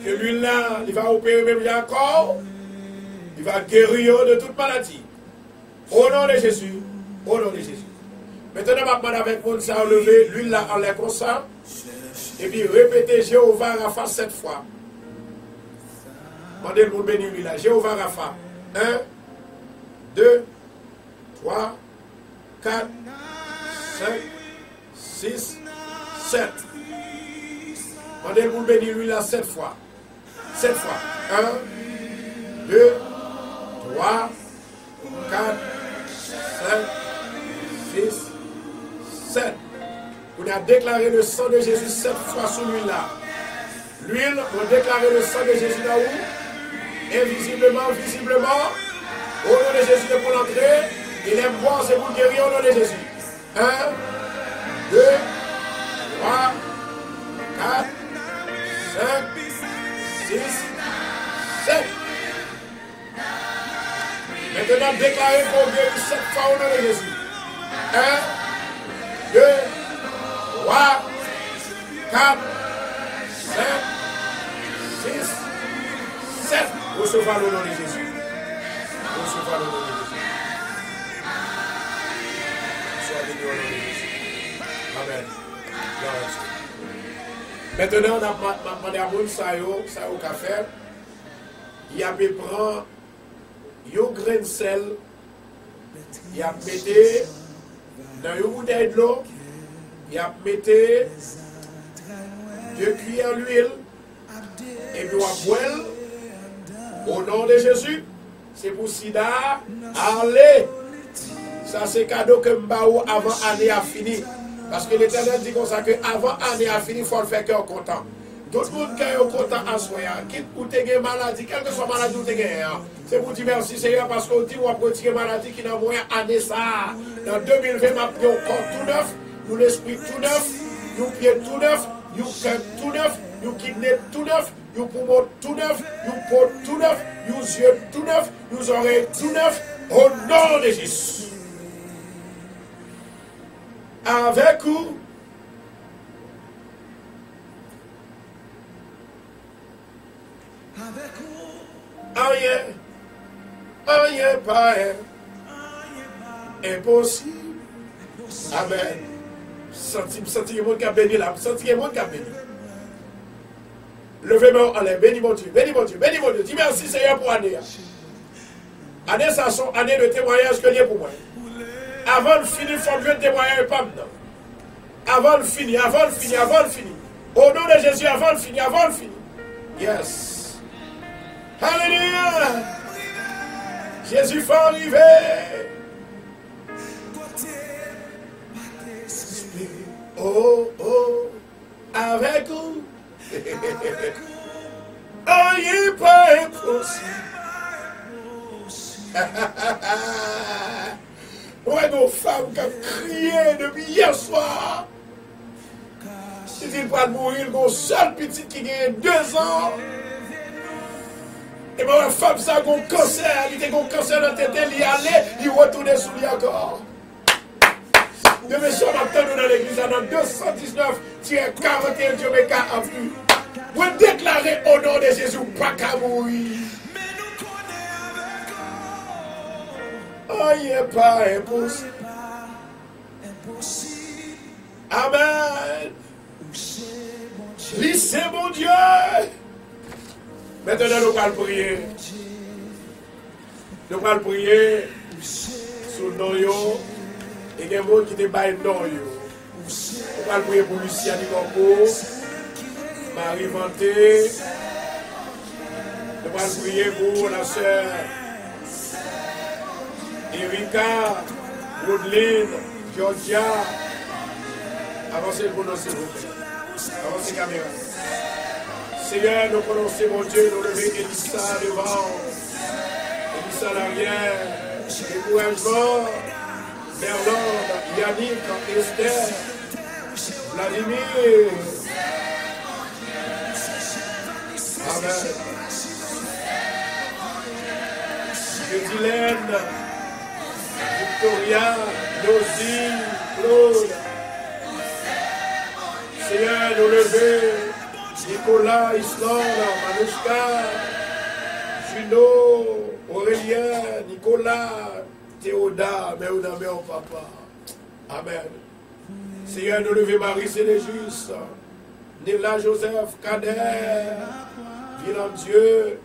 Que l'huile là, il va opérer même encore. Il va guérir de toute maladie. Au nom de Jésus. Au nom de Jésus. Maintenant, je vais demander avec mon ça lever l'huile là en l'air comme ça. Et puis répétez Jéhovah Rapha 7 fois. Demandez le monde béni lui là. Jéhovah Rapha. 1, 2, 3, 4, 5, 6, 7. Demandez le monde béni lui là 7 fois. 7 fois. 1, 2, 3, 4, 5, 6, 7. On a déclaré le sang de Jésus 7 fois sur l'huile là. L'huile, on a déclaré le sang de Jésus là où? Invisiblement, visiblement. Au nom de Jésus, c'est pour l'entrée. Il aime boire, c'est pour guérir au nom de Jésus. 1, 2, 3, 4, 5, 6, 7. Maintenant, déclarez pour guérir 7 fois au nom de Jésus. 1, 2, 3, 4, 5, 6, 7. Recevez le nom de Jésus. Recevez le nom de Jésus. Sois béni au nom de Jésus. Amen. Maintenant, on a demandé à mon ça y a fait. il a prend un grain de sel, il a mis dans une bouteille de l'eau, il a mis 2 cuillères d'huile, et puis on va boire au nom de Jésus. C'est pour Sida, allez. Ça c'est cadeau que Mbaou avant l'année a fini. Parce que l'Éternel dit comme ça que avant l'année a fini, il faut le faire cœur content. Tout le monde qui est content en soi, quitte ou te gagne maladie, quelle que soit maladie ou te gagne, c'est pour dire merci Seigneur parce qu'on dit qu'on peut tirer maladie qui n'a moyen année ça. Dans 2020, nous avons corps tout neuf, nous l'esprit tout neuf, nous pieds tout neuf, nous cœur tout neuf, nous kidney tout neuf, nous poumons tout neuf, nous peau tout neuf, nous yeux tout neuf, nous oreilles tout neuf, au nom de Jésus. Avec vous, rien pas impossible. Amen. Senti le monde qui a béni là. Senti le monde qui a béni. Levez-moi en l'air. Bénis mon Dieu. Bénis mon Dieu. Bénis mon Dieu. Dis merci Seigneur pour l'année. Année, ça sont année de témoignage que Dieu pour moi. Avant de finir, il faut que je témoigne pas maintenant. Avant de finir, avant de finir, avant de finir. Au nom de Jésus, avant de finir, avant de finir. Yes. Alléluia. Jésus fait arriver. Oh, oh, avec vous. Rien pas impossible. Ouais, nos femmes qui ont crié depuis hier soir. Si il va mourir, mon seul petit qui a 2 ans. Et ma femme, ça a un cancer. Il a un cancer dans la tête, il y allait, il retournait sous lui encore. De mes soeurs, maintenant, dans l'église, dans 219-41 Jamaica en plus. Vous déclarez au nom de Jésus, pas qu'à mourir. Rien pas impossible. Amen. Lui, c'est mon Dieu. Maintenant, nous allons prier. Nous allons prier sous le nom. Et il y a des gens qui te baillent le nom. Nous allons prier pour Lucia Nicopo, Marie Vanté. Nous allons prier pour la sœur Erika, Woodline, Georgia. Avancez pour nous, s'il vous plaît. Avancez caméra. Seigneur, nous prononçons, mon Dieu, nous lever Elissa devant, Elissa l'arrière, découragement, Berlande, Yannick, Esther, Vladimir. Amen. Gilène, Victoria, Nosy, Claude. Seigneur, nous lever Nicolas, Islande, Manouchka, Juno, Aurélien, Nicolas, Théoda, Méo papa. Amen. Seigneur, nous lever Marie Célégis, Néla Joseph, Kader, Villain-Dieu,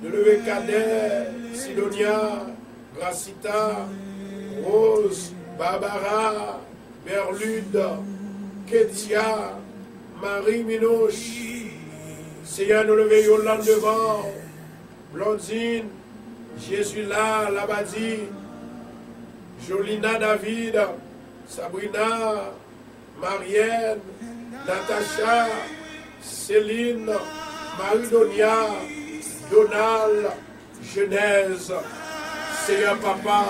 nous lever Kader, Sidonia, Gracita, Rose, Barbara, Berlude, Ketia, Marie Minouche, Seigneur, nous levons Yolande devant, Blondine, Jésus là, Labadi, Jolina David, Sabrina, Marielle, Natacha, Céline, Marie-Donia, Donald, Genèse, Seigneur Papa,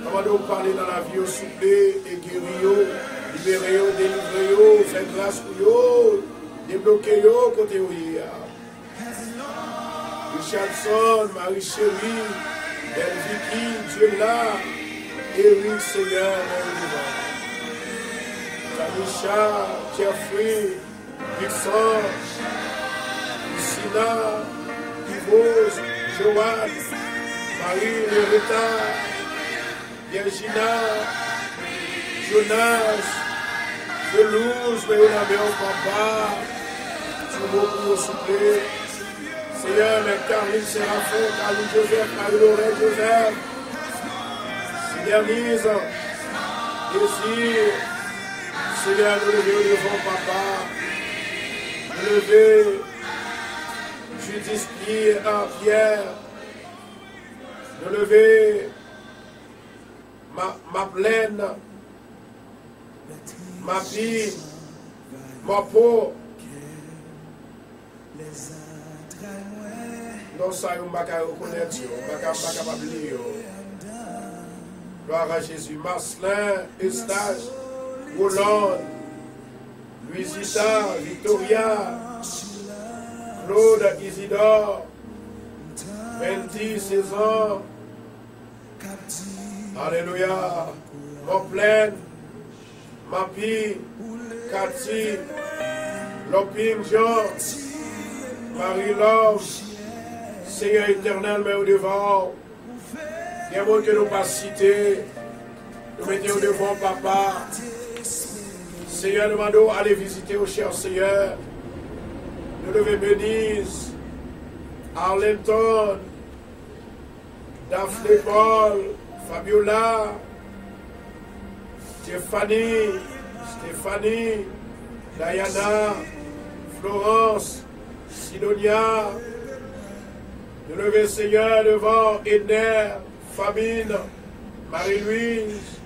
comment nous parler dans la vie au souper et guérir. Libérez-vous, délivrez-vous, faites grâce pour vous, débloquez-vous côté où il y a. Richardson, Marie-Chérie, Vicky, Dieu là, Eric, Seigneur, Tanisha, Jeffrey, Dixon, Lucina, Yvose, Joanne, Marie, Loretta, Virginia, Jonas, Velouz, mais on a bien au papa, tu vas pour souper. Seigneur, mais Caroline Séraphin, Caroline Joseph, Marie-Laurette Joseph, Seigneur, mise, désir, Seigneur, nous lever devant papa, nous lever, Judith Pierre, nous lever, ma plaine, ma vie, ma peau. Non, ça, on va reconnaître, on va capable de lire. Gloire à Jésus. Marcelin, Eustache, Roland, Louisita, Victoria, Claude, Isidore, 26 ans. Alléluia. Mon pleine, ma fille, Cathy, Lopim Jean, Marie-Love, Seigneur éternel, mais au devant, il y a un mot que nous pas cité, nous mettons au devant, papa. Seigneur, nous demandons aller visiter au cher Seigneur. Nous devons Venise, Arlington, Daphné Paul, Fabiola, Stéphanie, Diana, Florence, Sidonia, nous levons Seigneur devant Edner, Fabine, Marie-Louise,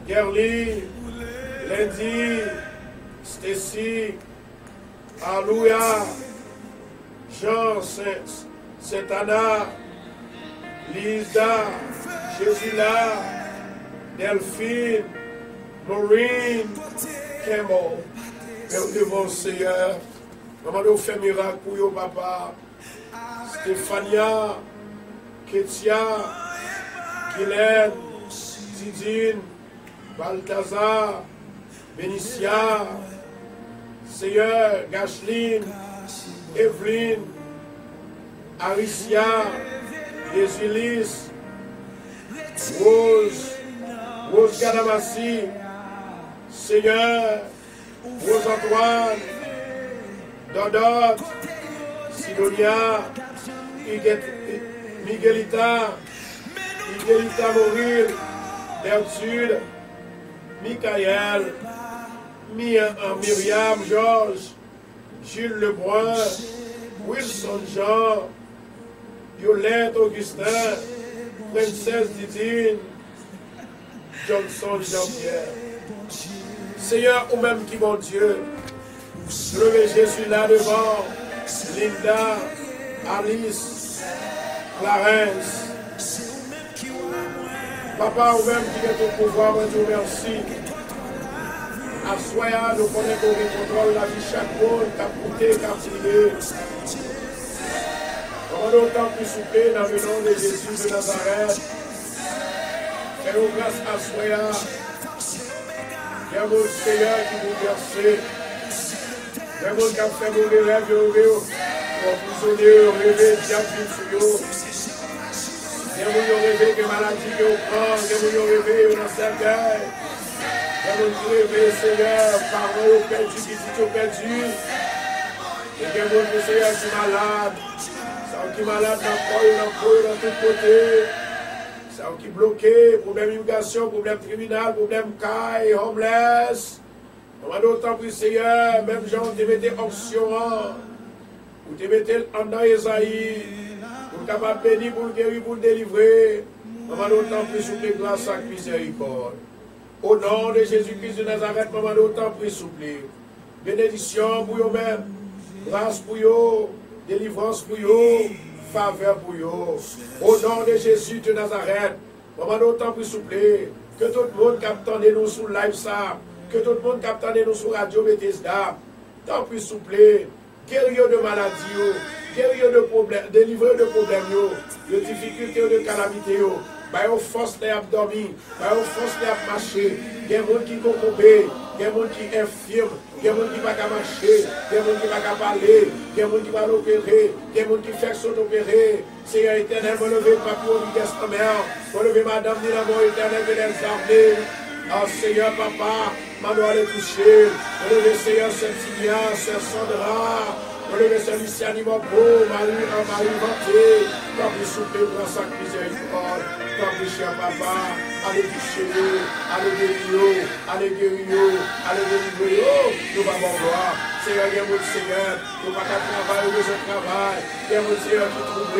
Gerly, Lindy, Stacy, Alléluia, Jean, Saint-Anna, Lisa, Jésus-là, Delphine, Maureen, Campbell. Père devant le Seigneur, maman nous fait miracle pour vous, papa. Stéphania, Ketia, Guylaine, Tidine, Balthazar, Bénicia, Seigneur, Gacheline, Evelyne, Aricia, Jésulis, Rose Gadamassi, Seigneur, Rose Antoine, Dodot, Sidonia, Miguelita Moril, Bertude, Michael, Myriam, Georges, Jules Lebrun, Wilson Jean, Violette Augustin, Princesse Didine, Johnson Jean-Pierre. Seigneur, ou même qui mon Dieu, levez Jésus là devant, Linda, Alice, Clarence. Papa, ou même qui est au pouvoir, moi je vous remercie. À soya, nous connaissons qu'on contrôle la vie chaque monde, qui a coûté, qui a tiré. On a autant plus souper dans le nom de Jésus de Nazareth. Fais-nous grâce à soya. Il y a mon Seigneur qui vous verse. Il y a mon qui a fait mon rêve, pour prisonnier, rêver, diable sur vous. Il y a mon rêve que maladie que vous prend. Il y a mon rêve dans sa gueule. Il y a mon rêve, Seigneur, parents au perdu, visite au perdu. Et il y a mon Seigneur qui est malade. Ça qui est malade dans tous côtés. Ça qui est bloqué, problème d'immigration, problème criminel, problème caille, homeless. On va d'autant plus, Seigneur, même gens te mettez option, ou te mettez en dans Esaïe, pour capable bénir, pour guérir, pour délivrer. On va d'autant plus souffler grâce à miséricorde. Au nom de Jésus-Christ de Nazareth, on va d'autant plus souffler. Bénédiction pour vous-même, grâce pour vous, délivrance pour vous, faveur pour vous. Au nom de Jésus de Nazareth, on va d'autant plus souffler. Que tout le monde capte nous sur live ça. Que tout le monde capte nous sur Radio Bethesda. Tant plus souffler. Guérir de maladies, guérir de problèmes, délivrer de problèmes, de difficultés, de calamités. Bah, on force les abdominaux, bah, on force les marcher. Il y a des gens qui sont coupés, il y a des gens qui sont infirmes, il y a des gens qui ne peuvent pas marcher, il y a des gens qui ne peuvent pas parler, il y a des gens qui vont opérer, il y a des gens qui font s'opérer. Seigneur éternel, me lever papier au Testament, me lever madame de l'amour éternel de les armées. Oh Seigneur, papa, Mano, allez toucher. Relevez, Seigneur, Saint-Tibia, Sœur Sandra. Relevez, Sœur Luciani, Marie Vanté. Tant pis, souper, grand sac, miséricorde. Tant pis, cher papa. Allez toucher, allez guérir, allez guérir, allez délivrer. Nous allons voir. Seigneur, il y a mon Seigneur. Nous pas qu'à travailler, nous besoin de travail. Il y a mon Seigneur qui trouve.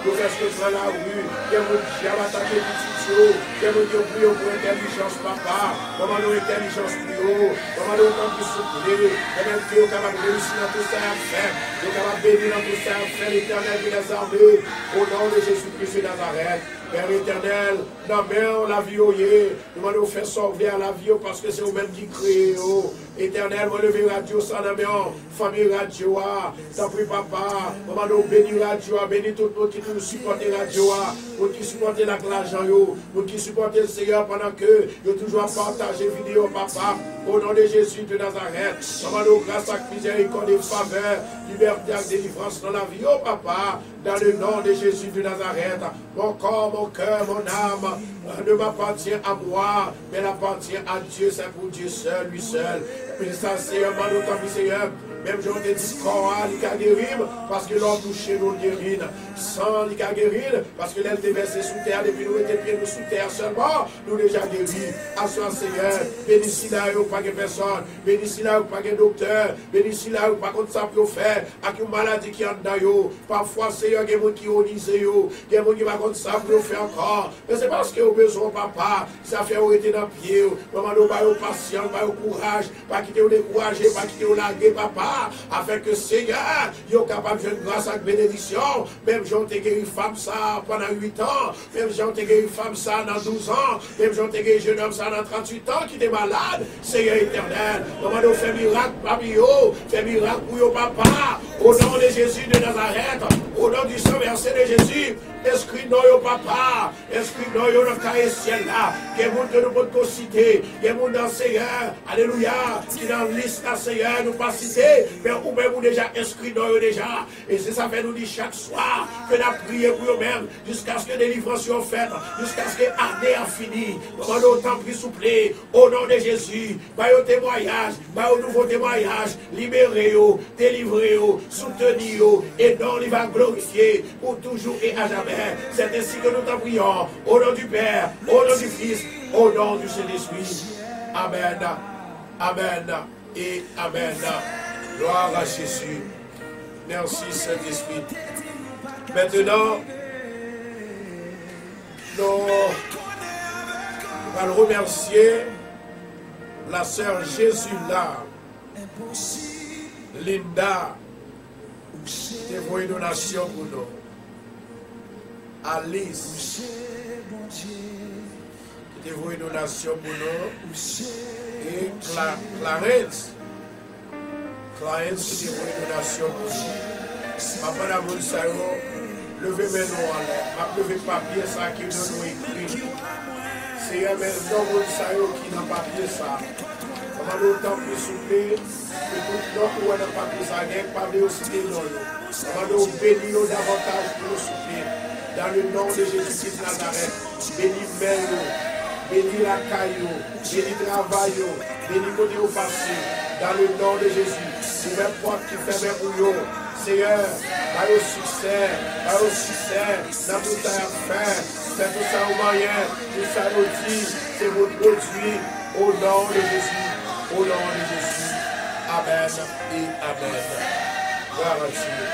Nous faisons dans la rue. Il y a mon Dieu à attaquer petit. Il y a mon Dieu pour intelligence, papa. Comment nous intelligence plus haut. Comment nous temps plus souple. Et même Dieu est capable de réussir dans tout ça à faire. Nous sommes capables de bénir dans tout ça à faire l'éternel qui les armées. Au nom de Jésus-Christ de Nazareth. Père éternel, dans la vie, nous allons faire sauver la vie parce que c'est vous-même qui créez. Éternel, vous levez radio sans la famille radio. T'en prie, papa. Nous allons bénir radio, bénir tout le monde qui nous supporte radio, nous qui supportent l'argent, nous qui supportent le Seigneur pendant que nous toujours partager vidéo, papa. Au nom de Jésus de Nazareth, nous allons grâce à miséricorde et faveur, liberté et délivrance dans la vie, papa. Dans le nom de Jésus de Nazareth, mon corps, mon cœur, mon âme ne m'appartient à moi, mais appartient à Dieu, c'est pour Dieu seul, lui seul. Mais ça, Seigneur, nous t'en Seigneur. Même j'en ai dit corps, il a guéri, parce que l'on touché, nous guérit. Sang, il a guéri, parce que l'elle était versée sous terre, depuis nous étions pieds, nous sous terre seulement, nous déjà guéris. À soi, Seigneur, bénis là où pas de personne, bénis là où pas de docteur, bénis là où pas de ça pour faire, avec une maladie qui est en dedans. Parfois, Seigneur, il y a des gens qui ont lisé, il y a des gens qui ne savent pas pour faire encore. Mais c'est parce que vous avez besoin, papa, ça fait vous être dans le pied, maman, nous avons patience, nous avons courage, pas quitter vous décourager, pas quitter vous larguer, papa. Afin que Seigneur, vous êtes capable de faire grâce à la bénédiction. Même Jean te guéri femme ça pendant 8 ans. Même Jean te guéri femme ça dans 12 ans. Même Jean te guéri jeune homme ça dans 38 ans qui était malade. Seigneur éternel, comment nous fait miracle parmi eux, fait miracle pour eux, papa. Au nom de Jésus de Nazareth, au nom du sang versé de Jésus, inscris-nous, papa. Inscris-nous dans le cahier ciel là. Il y a des gens que nous pouvons citer. Il y a des gens dans le Seigneur, alléluia, qui dans la liste là, Seigneur, nous pas citer. Mais ou même vous déjà inscrit dans eux déjà. Et c'est ça fait nous dire chaque soir que nous avons prié pour eux-mêmes jusqu'à ce que les délivrance soient faites, jusqu'à ce que l'année a fini. Nous allons autant pris souple au nom de Jésus. Par au témoignage, par au nouveau témoignage, libérez-vous, délivrez-vous, soutenez-vous et non, il va glorifier pour toujours et à jamais. C'est ainsi que nous t'en prions. Au nom du Père, au nom du Fils, au nom du Saint-Esprit. Amen. Amen. Et Amen. Gloire à Jésus. Merci Saint-Esprit. Maintenant, nous allons remercier la sœur Jésus là, Linda, qui a fait une donation pour nous. Alice, qui a fait une donation pour nous. Et Clarence. Clarence qui est une donation pour nous. Papa d'amour, ça levez mes noms en l'air. Levez papier, ça qui nous écrit. C'est un homme qui n'a pas papier, ça. Comment nous temps plus souple, que tout le monde où on n'a pas papier, ça n'est pas de aussi des noms. Comment nous bénir davantage pour nous souple. Dans le nom de Jésus-Christ de Nazareth, bénis Mère, bénis la caillou, bénis le travail, bénis côté au passé. Dans le nom de Jésus, c'est même porte qui ferme pour vous. Seigneur, par au succès, dans tout ça à faire, c'est tout ça au moyen, tout ça nous dit, c'est votre produit, au nom de Jésus, au nom de Jésus. Amen et Amen. Gloire à Dieu.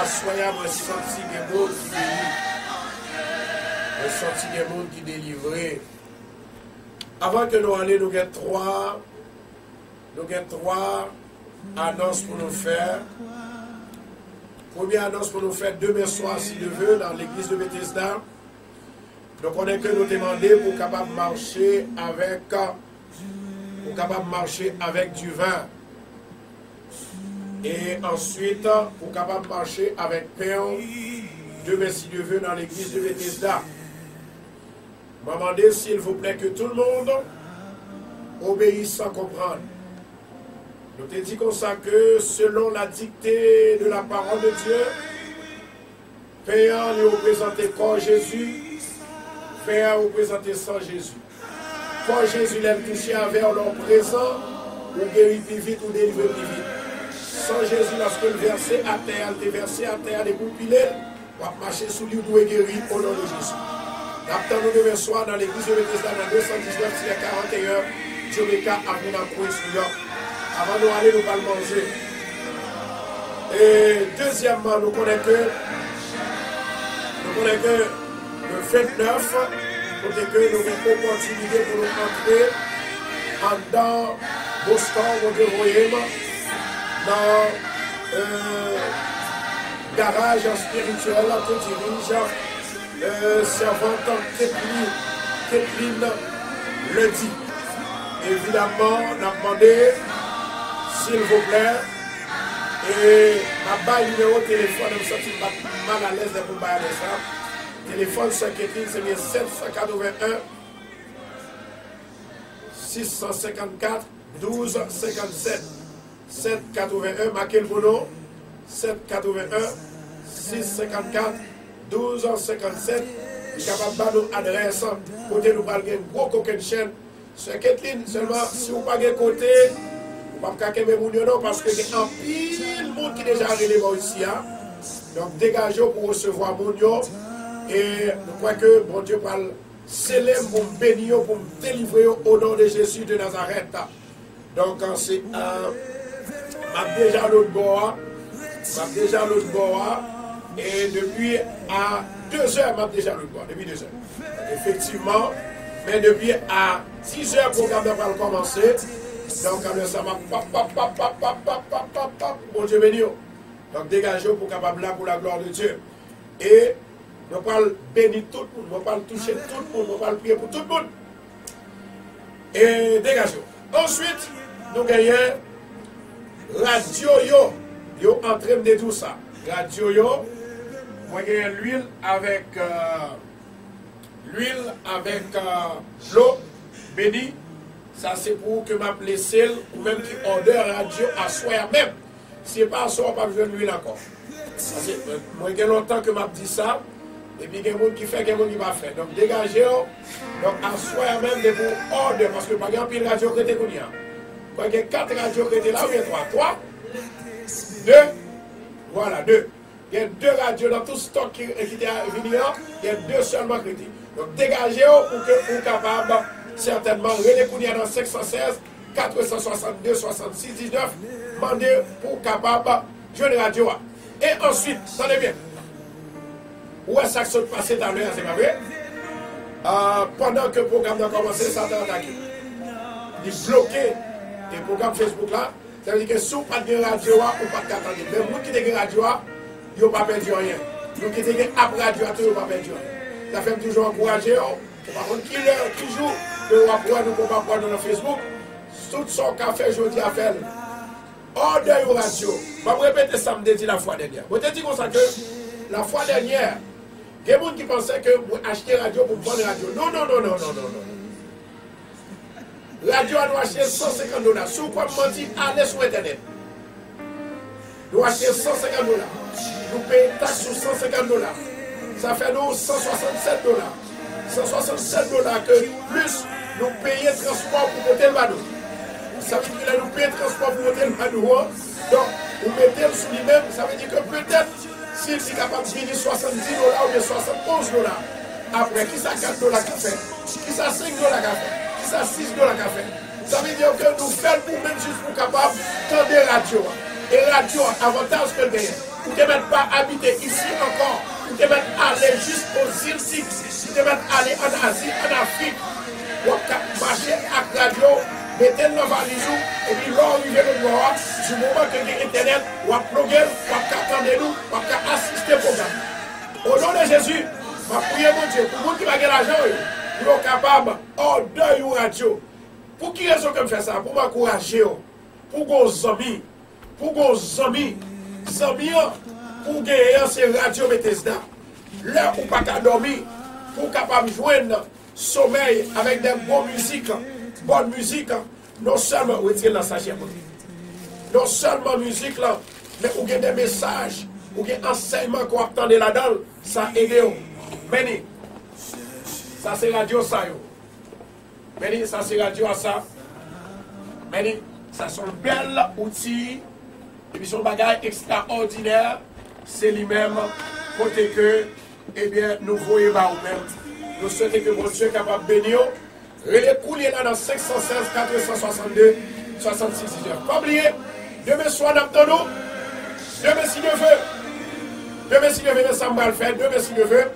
Assoyez-moi, senti des mots qui délivrent. Senti des mots qui délivrent. Avant que nous allions, nous avons trois annonces pour nous faire. Première annonce pour nous faire demain soir, si Dieu veut, dans l'église de Bethesda. Donc on est que nous demander pour capable marcher avec du vin. Et ensuite, pour capable marcher avec pain, demain si Dieu veut, dans l'église de Bethesda. Je vais demander s'il vous plaît que tout le monde obéisse sans comprendre. Nous te dit comme ça que selon la dictée de la parole de Dieu, payant lui représenter corps Jésus, payant représenter sang Jésus. quand Jésus l'a touché avec leur présent, ou guéri plus vite ou délivré plus vite. Sans Jésus, lorsque le versé à terre, le versé à terre, les goupillés, on va marcher sous lui ou guéri au nom de Jésus. Après nous demain soir dans l'église de Bethesda dans 219-41, Jamaica a venu dans Queens, New York. Avant de aller, nous allons manger. Et deuxièmement, nous connaissons que le 29, côté que nous avons une opportunité pour nous entrer dans Boston, dans garage spirituel, que dirige servante Kathleen le dit. Évidemment, on a demandé, s'il vous plaît, et ma balle numéro de téléphone, je me sens mal à l'aise de vous bailler ça. Téléphone sur Kathleen, c'est bien 781 654 1257. 781, marquez le boulot. 781 654 1257. Je suis capable de nous adresse. Côté nous parlons de gros coquin chaîne. Sur Kathleen, seulement si vous n'avez pas côté, vous ne pouvez pas vous non parce que il y a un pile monde qui est déjà arrivé ici. Donc dégagez pour recevoir mon yo. Et je crois que mon Dieu parle célèbre pour me bénir, pour me délivrer au nom de Jésus de Nazareth. Donc c'est déjà l'autre bord. Et depuis à 2 heures, m'a déjà l'autre bord. Depuis 2 heures. Effectivement. Mais depuis à 10 heures, le programme n'a pas commencé. Donc, ça va bon Dieu béni. Donc, dégagez pour capable là pour la gloire de Dieu. Et nous parlons bénir tout le monde, nous parlons toucher tout le monde, nous parlons prier pour tout le monde. Et dégagez. Ensuite, nous gagnons Radio Yo. Yo en train de tout ça. Radio Yo. Moi, j'ai l'huile avec. L'eau bénie, ça c'est pour que ma blessée ou même qui odeur radio à soi même. Si pas à soi, pas besoin de l'huile encore. Moi, il y a longtemps que m'a dit ça, et puis il y a des gens qui fait, il y a des gens qui ne pas faire. Donc dégagez, donc à soi même de pour odeur, parce que par exemple, il y a une radio qui était connue. Il y a 4 radios qui étaient là, ou bien 3, 2, voilà, 2. Il y a 2 radios dans tout stock qui est venu là, il y a 2 seulement qui étaient. Donc dégagez-vous pour que vous capable certainement relais dans 516 462 66 19 demandez pour capable jouer la radio. Et ensuite, attendez bien. Où est-ce que ça se passe dans l'heure, c'est pas vrai? Pendant que le programme a commencé, ça a attaqué. Il bloqué le programme Facebook là. Ça veut dire que si vous n'avez pas de radio, ou pas de attendre. Mais vous qui avez de radio, vous n'avez pas perdu rien. Vous qui avez après radio, vous n'avez pas perdu rien. Ça fait toujours encourager. Par contre, qui joue, que vous apprenez, nous ne pouvons pas prendre dans Facebook. Tout son café, je dis à faire. Hors de radio. Je vais répéter ça, je me dis la fois dernière. Je te dis comme ça que la fois dernière, il y a des gens qui pensaient que vous achetez radio pour prendre radio. Non. Radio, nous achetons 150 $. Si vous pouvez me dire, allez sur Internet. Nous achetons 150 $. Nous payons taxe sur 150 $. Ça fait nous 167 $. 167 $ que plus nous payons transport pour monter le bateau. Ça veut dire que nous payons transport pour monter le bateau. Donc, vous mettez le sous lui-même, ça veut dire que peut-être, s'il est capable de venir 70 $ ou bien 71 $, après, qui ça 4 $ qu'a fait? Qui ça 5 $ qu'a fait? Qui ça 6 $ qu'a fait? Ça veut dire que nous faisons pour même juste pour capable de des radios. Et radio, avantage que le gagne. Vous ne devez pas habiter ici encore. Vous devez aller juste aux îles Six. Vous devez aller en Asie, en Afrique. Vous marcher avec la radio, mettez le valise et puis là, vous venez de voir, du moment que vous avez Internet, vous avez plugué, vous avez attendre nous, vous avez assister au programme. Au nom de Jésus, je prie mon Dieu, pour vous qui avez l'argent, vous êtes capable de radio. Pour qui raison que je fais ça? Pour m'encourager, pour vos amis, pour gagner ces radios Bethesda. Là où pas qu'à dormir, pour capable joindre sommeil avec des bonnes musiques, non seulement, non seulement musique là, mais où il y a des messages, où il y a des enseignements qu'on attend là-dedans, ça aide. Mais ça c'est radio ça. Mais ça c'est radio à ça. Mais ça sont belles outils. Et puis son bagage extraordinaire. C'est lui-même. Côté que, eh bien, nous voyons par nous-mêmes. Nous souhaitons que mon Dieu est capable de bénir. Relais couler là dans 516 462 66 heures. Pas oublier, demain soir, nous avons demain si Dieu veut. Demain si Dieu veut, ça va le faire. Demain si Dieu veut.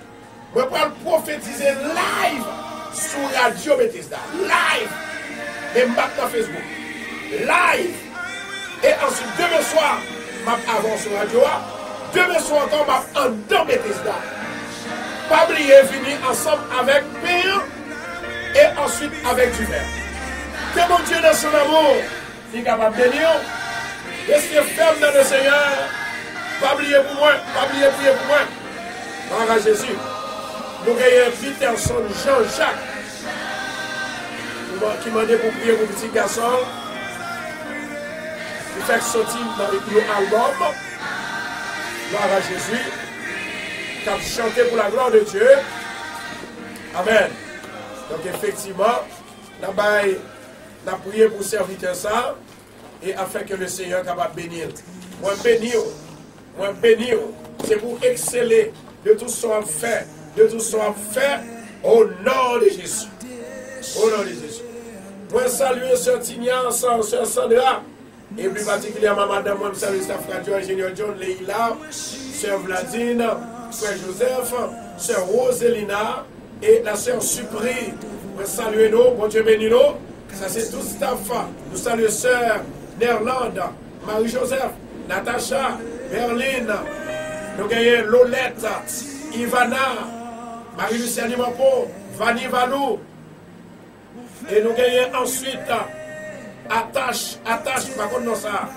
Je vais prophétiser live sur Radio Bethesda. Live. Et maintenant Facebook. Live. Et ensuite, demain soir, je avance sur Radio. Demain soir encore, je vais en dans Bethesda. Pas oublier, venir ensemble avec Père et ensuite avec du verre. Que mon Dieu dans son amour, il est capable de bénir. Restez ferme dans le Seigneur. Pas oublier pour moi, pas oublier prier pour moi. Dans Jésus. Nous avons Peterson Jean-Jacques qui m'a dit pour prier pour petit garçon. Il fait sortir dans l'album. Gloire à Jésus. Qui a chanté pour la gloire de Dieu. Amen. Donc effectivement, nous avons prié pour serviteur ça. Et afin que le Seigneur soit capable de bénir. Moi bénir. C'est pour exceller de tout ce qu'on fait. De tout ce qu'on fait au nom de Jésus. Au nom de Jésus. Moi saluer Sœur Tignan, Sœur Sandra. Et plus particulièrement Madame moi, saluer staff radio, ingénieur John Leila, Sœur Vladine, Frère Joseph, Sœur Roselina et la Sœur Supri. Moi saluer nous, bon Dieu bénis nous. Ça c'est tout staff. Nous saluons Sœur Nerlande, Marie-Joseph, Natacha, Berline, nous gagnons Lolette, Ivana, Marie-Luciane Mapo, Vanny Valou. Et nous gagnons ensuite Attache, par contre, non ça.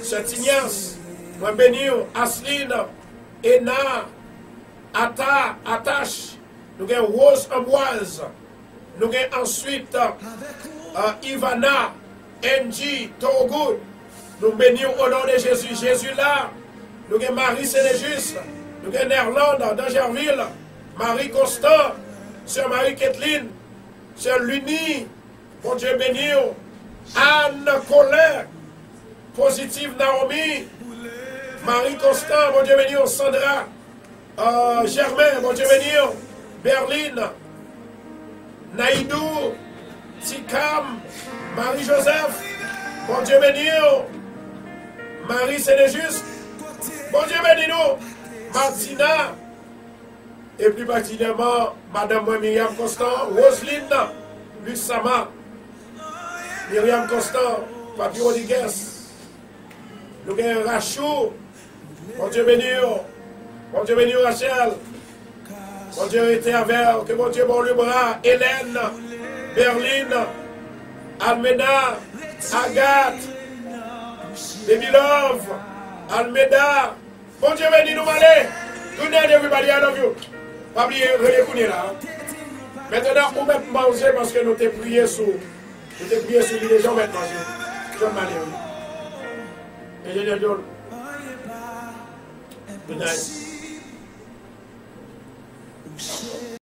Sœur Tignas, moi bénir, Asline, Ena, Attache. Nous gagnons Rose Amboise. Nous gagnons ensuite Ivana, NG, Togoud. Nous bénissons au nom de Jésus. Jésus là. Nous avons Marie Sénéjus. Nous avons Nerlande, d'Angerville. Marie Constant. Sœur Marie Kathleen. Sœur Luni. Bon Dieu béni. Anne Colin. Positive Naomi. Marie Constant. Bon Dieu béni. Sandra. Germain. Bon Dieu béni. Berline. Naïdou. Tikam. Marie-Joseph. Bon Dieu béni. Marie Sénéjus. Bon Dieu béni nous. Martina. Et plus particulièrement, Madame Myriam Constant. Roselyne. Luc Sama. Myriam Constant. Papi Rodriguez. Nous avons Rachou. Bon Dieu béni. Bon Dieu béni Rachel. Bon Dieu était avec. Que bon Dieu bon le bras. Hélène. Berline. Almeda. Agathe. Baby Love, Almeda, bon Dieu béni nous malé. Good night everybody, I love you. Pas oublier, relais là. Maintenant, on va manger parce que nous t'ai prié sur. Nous t'ai prié sur les gens maintenant. John Malé. Et je dis, good night.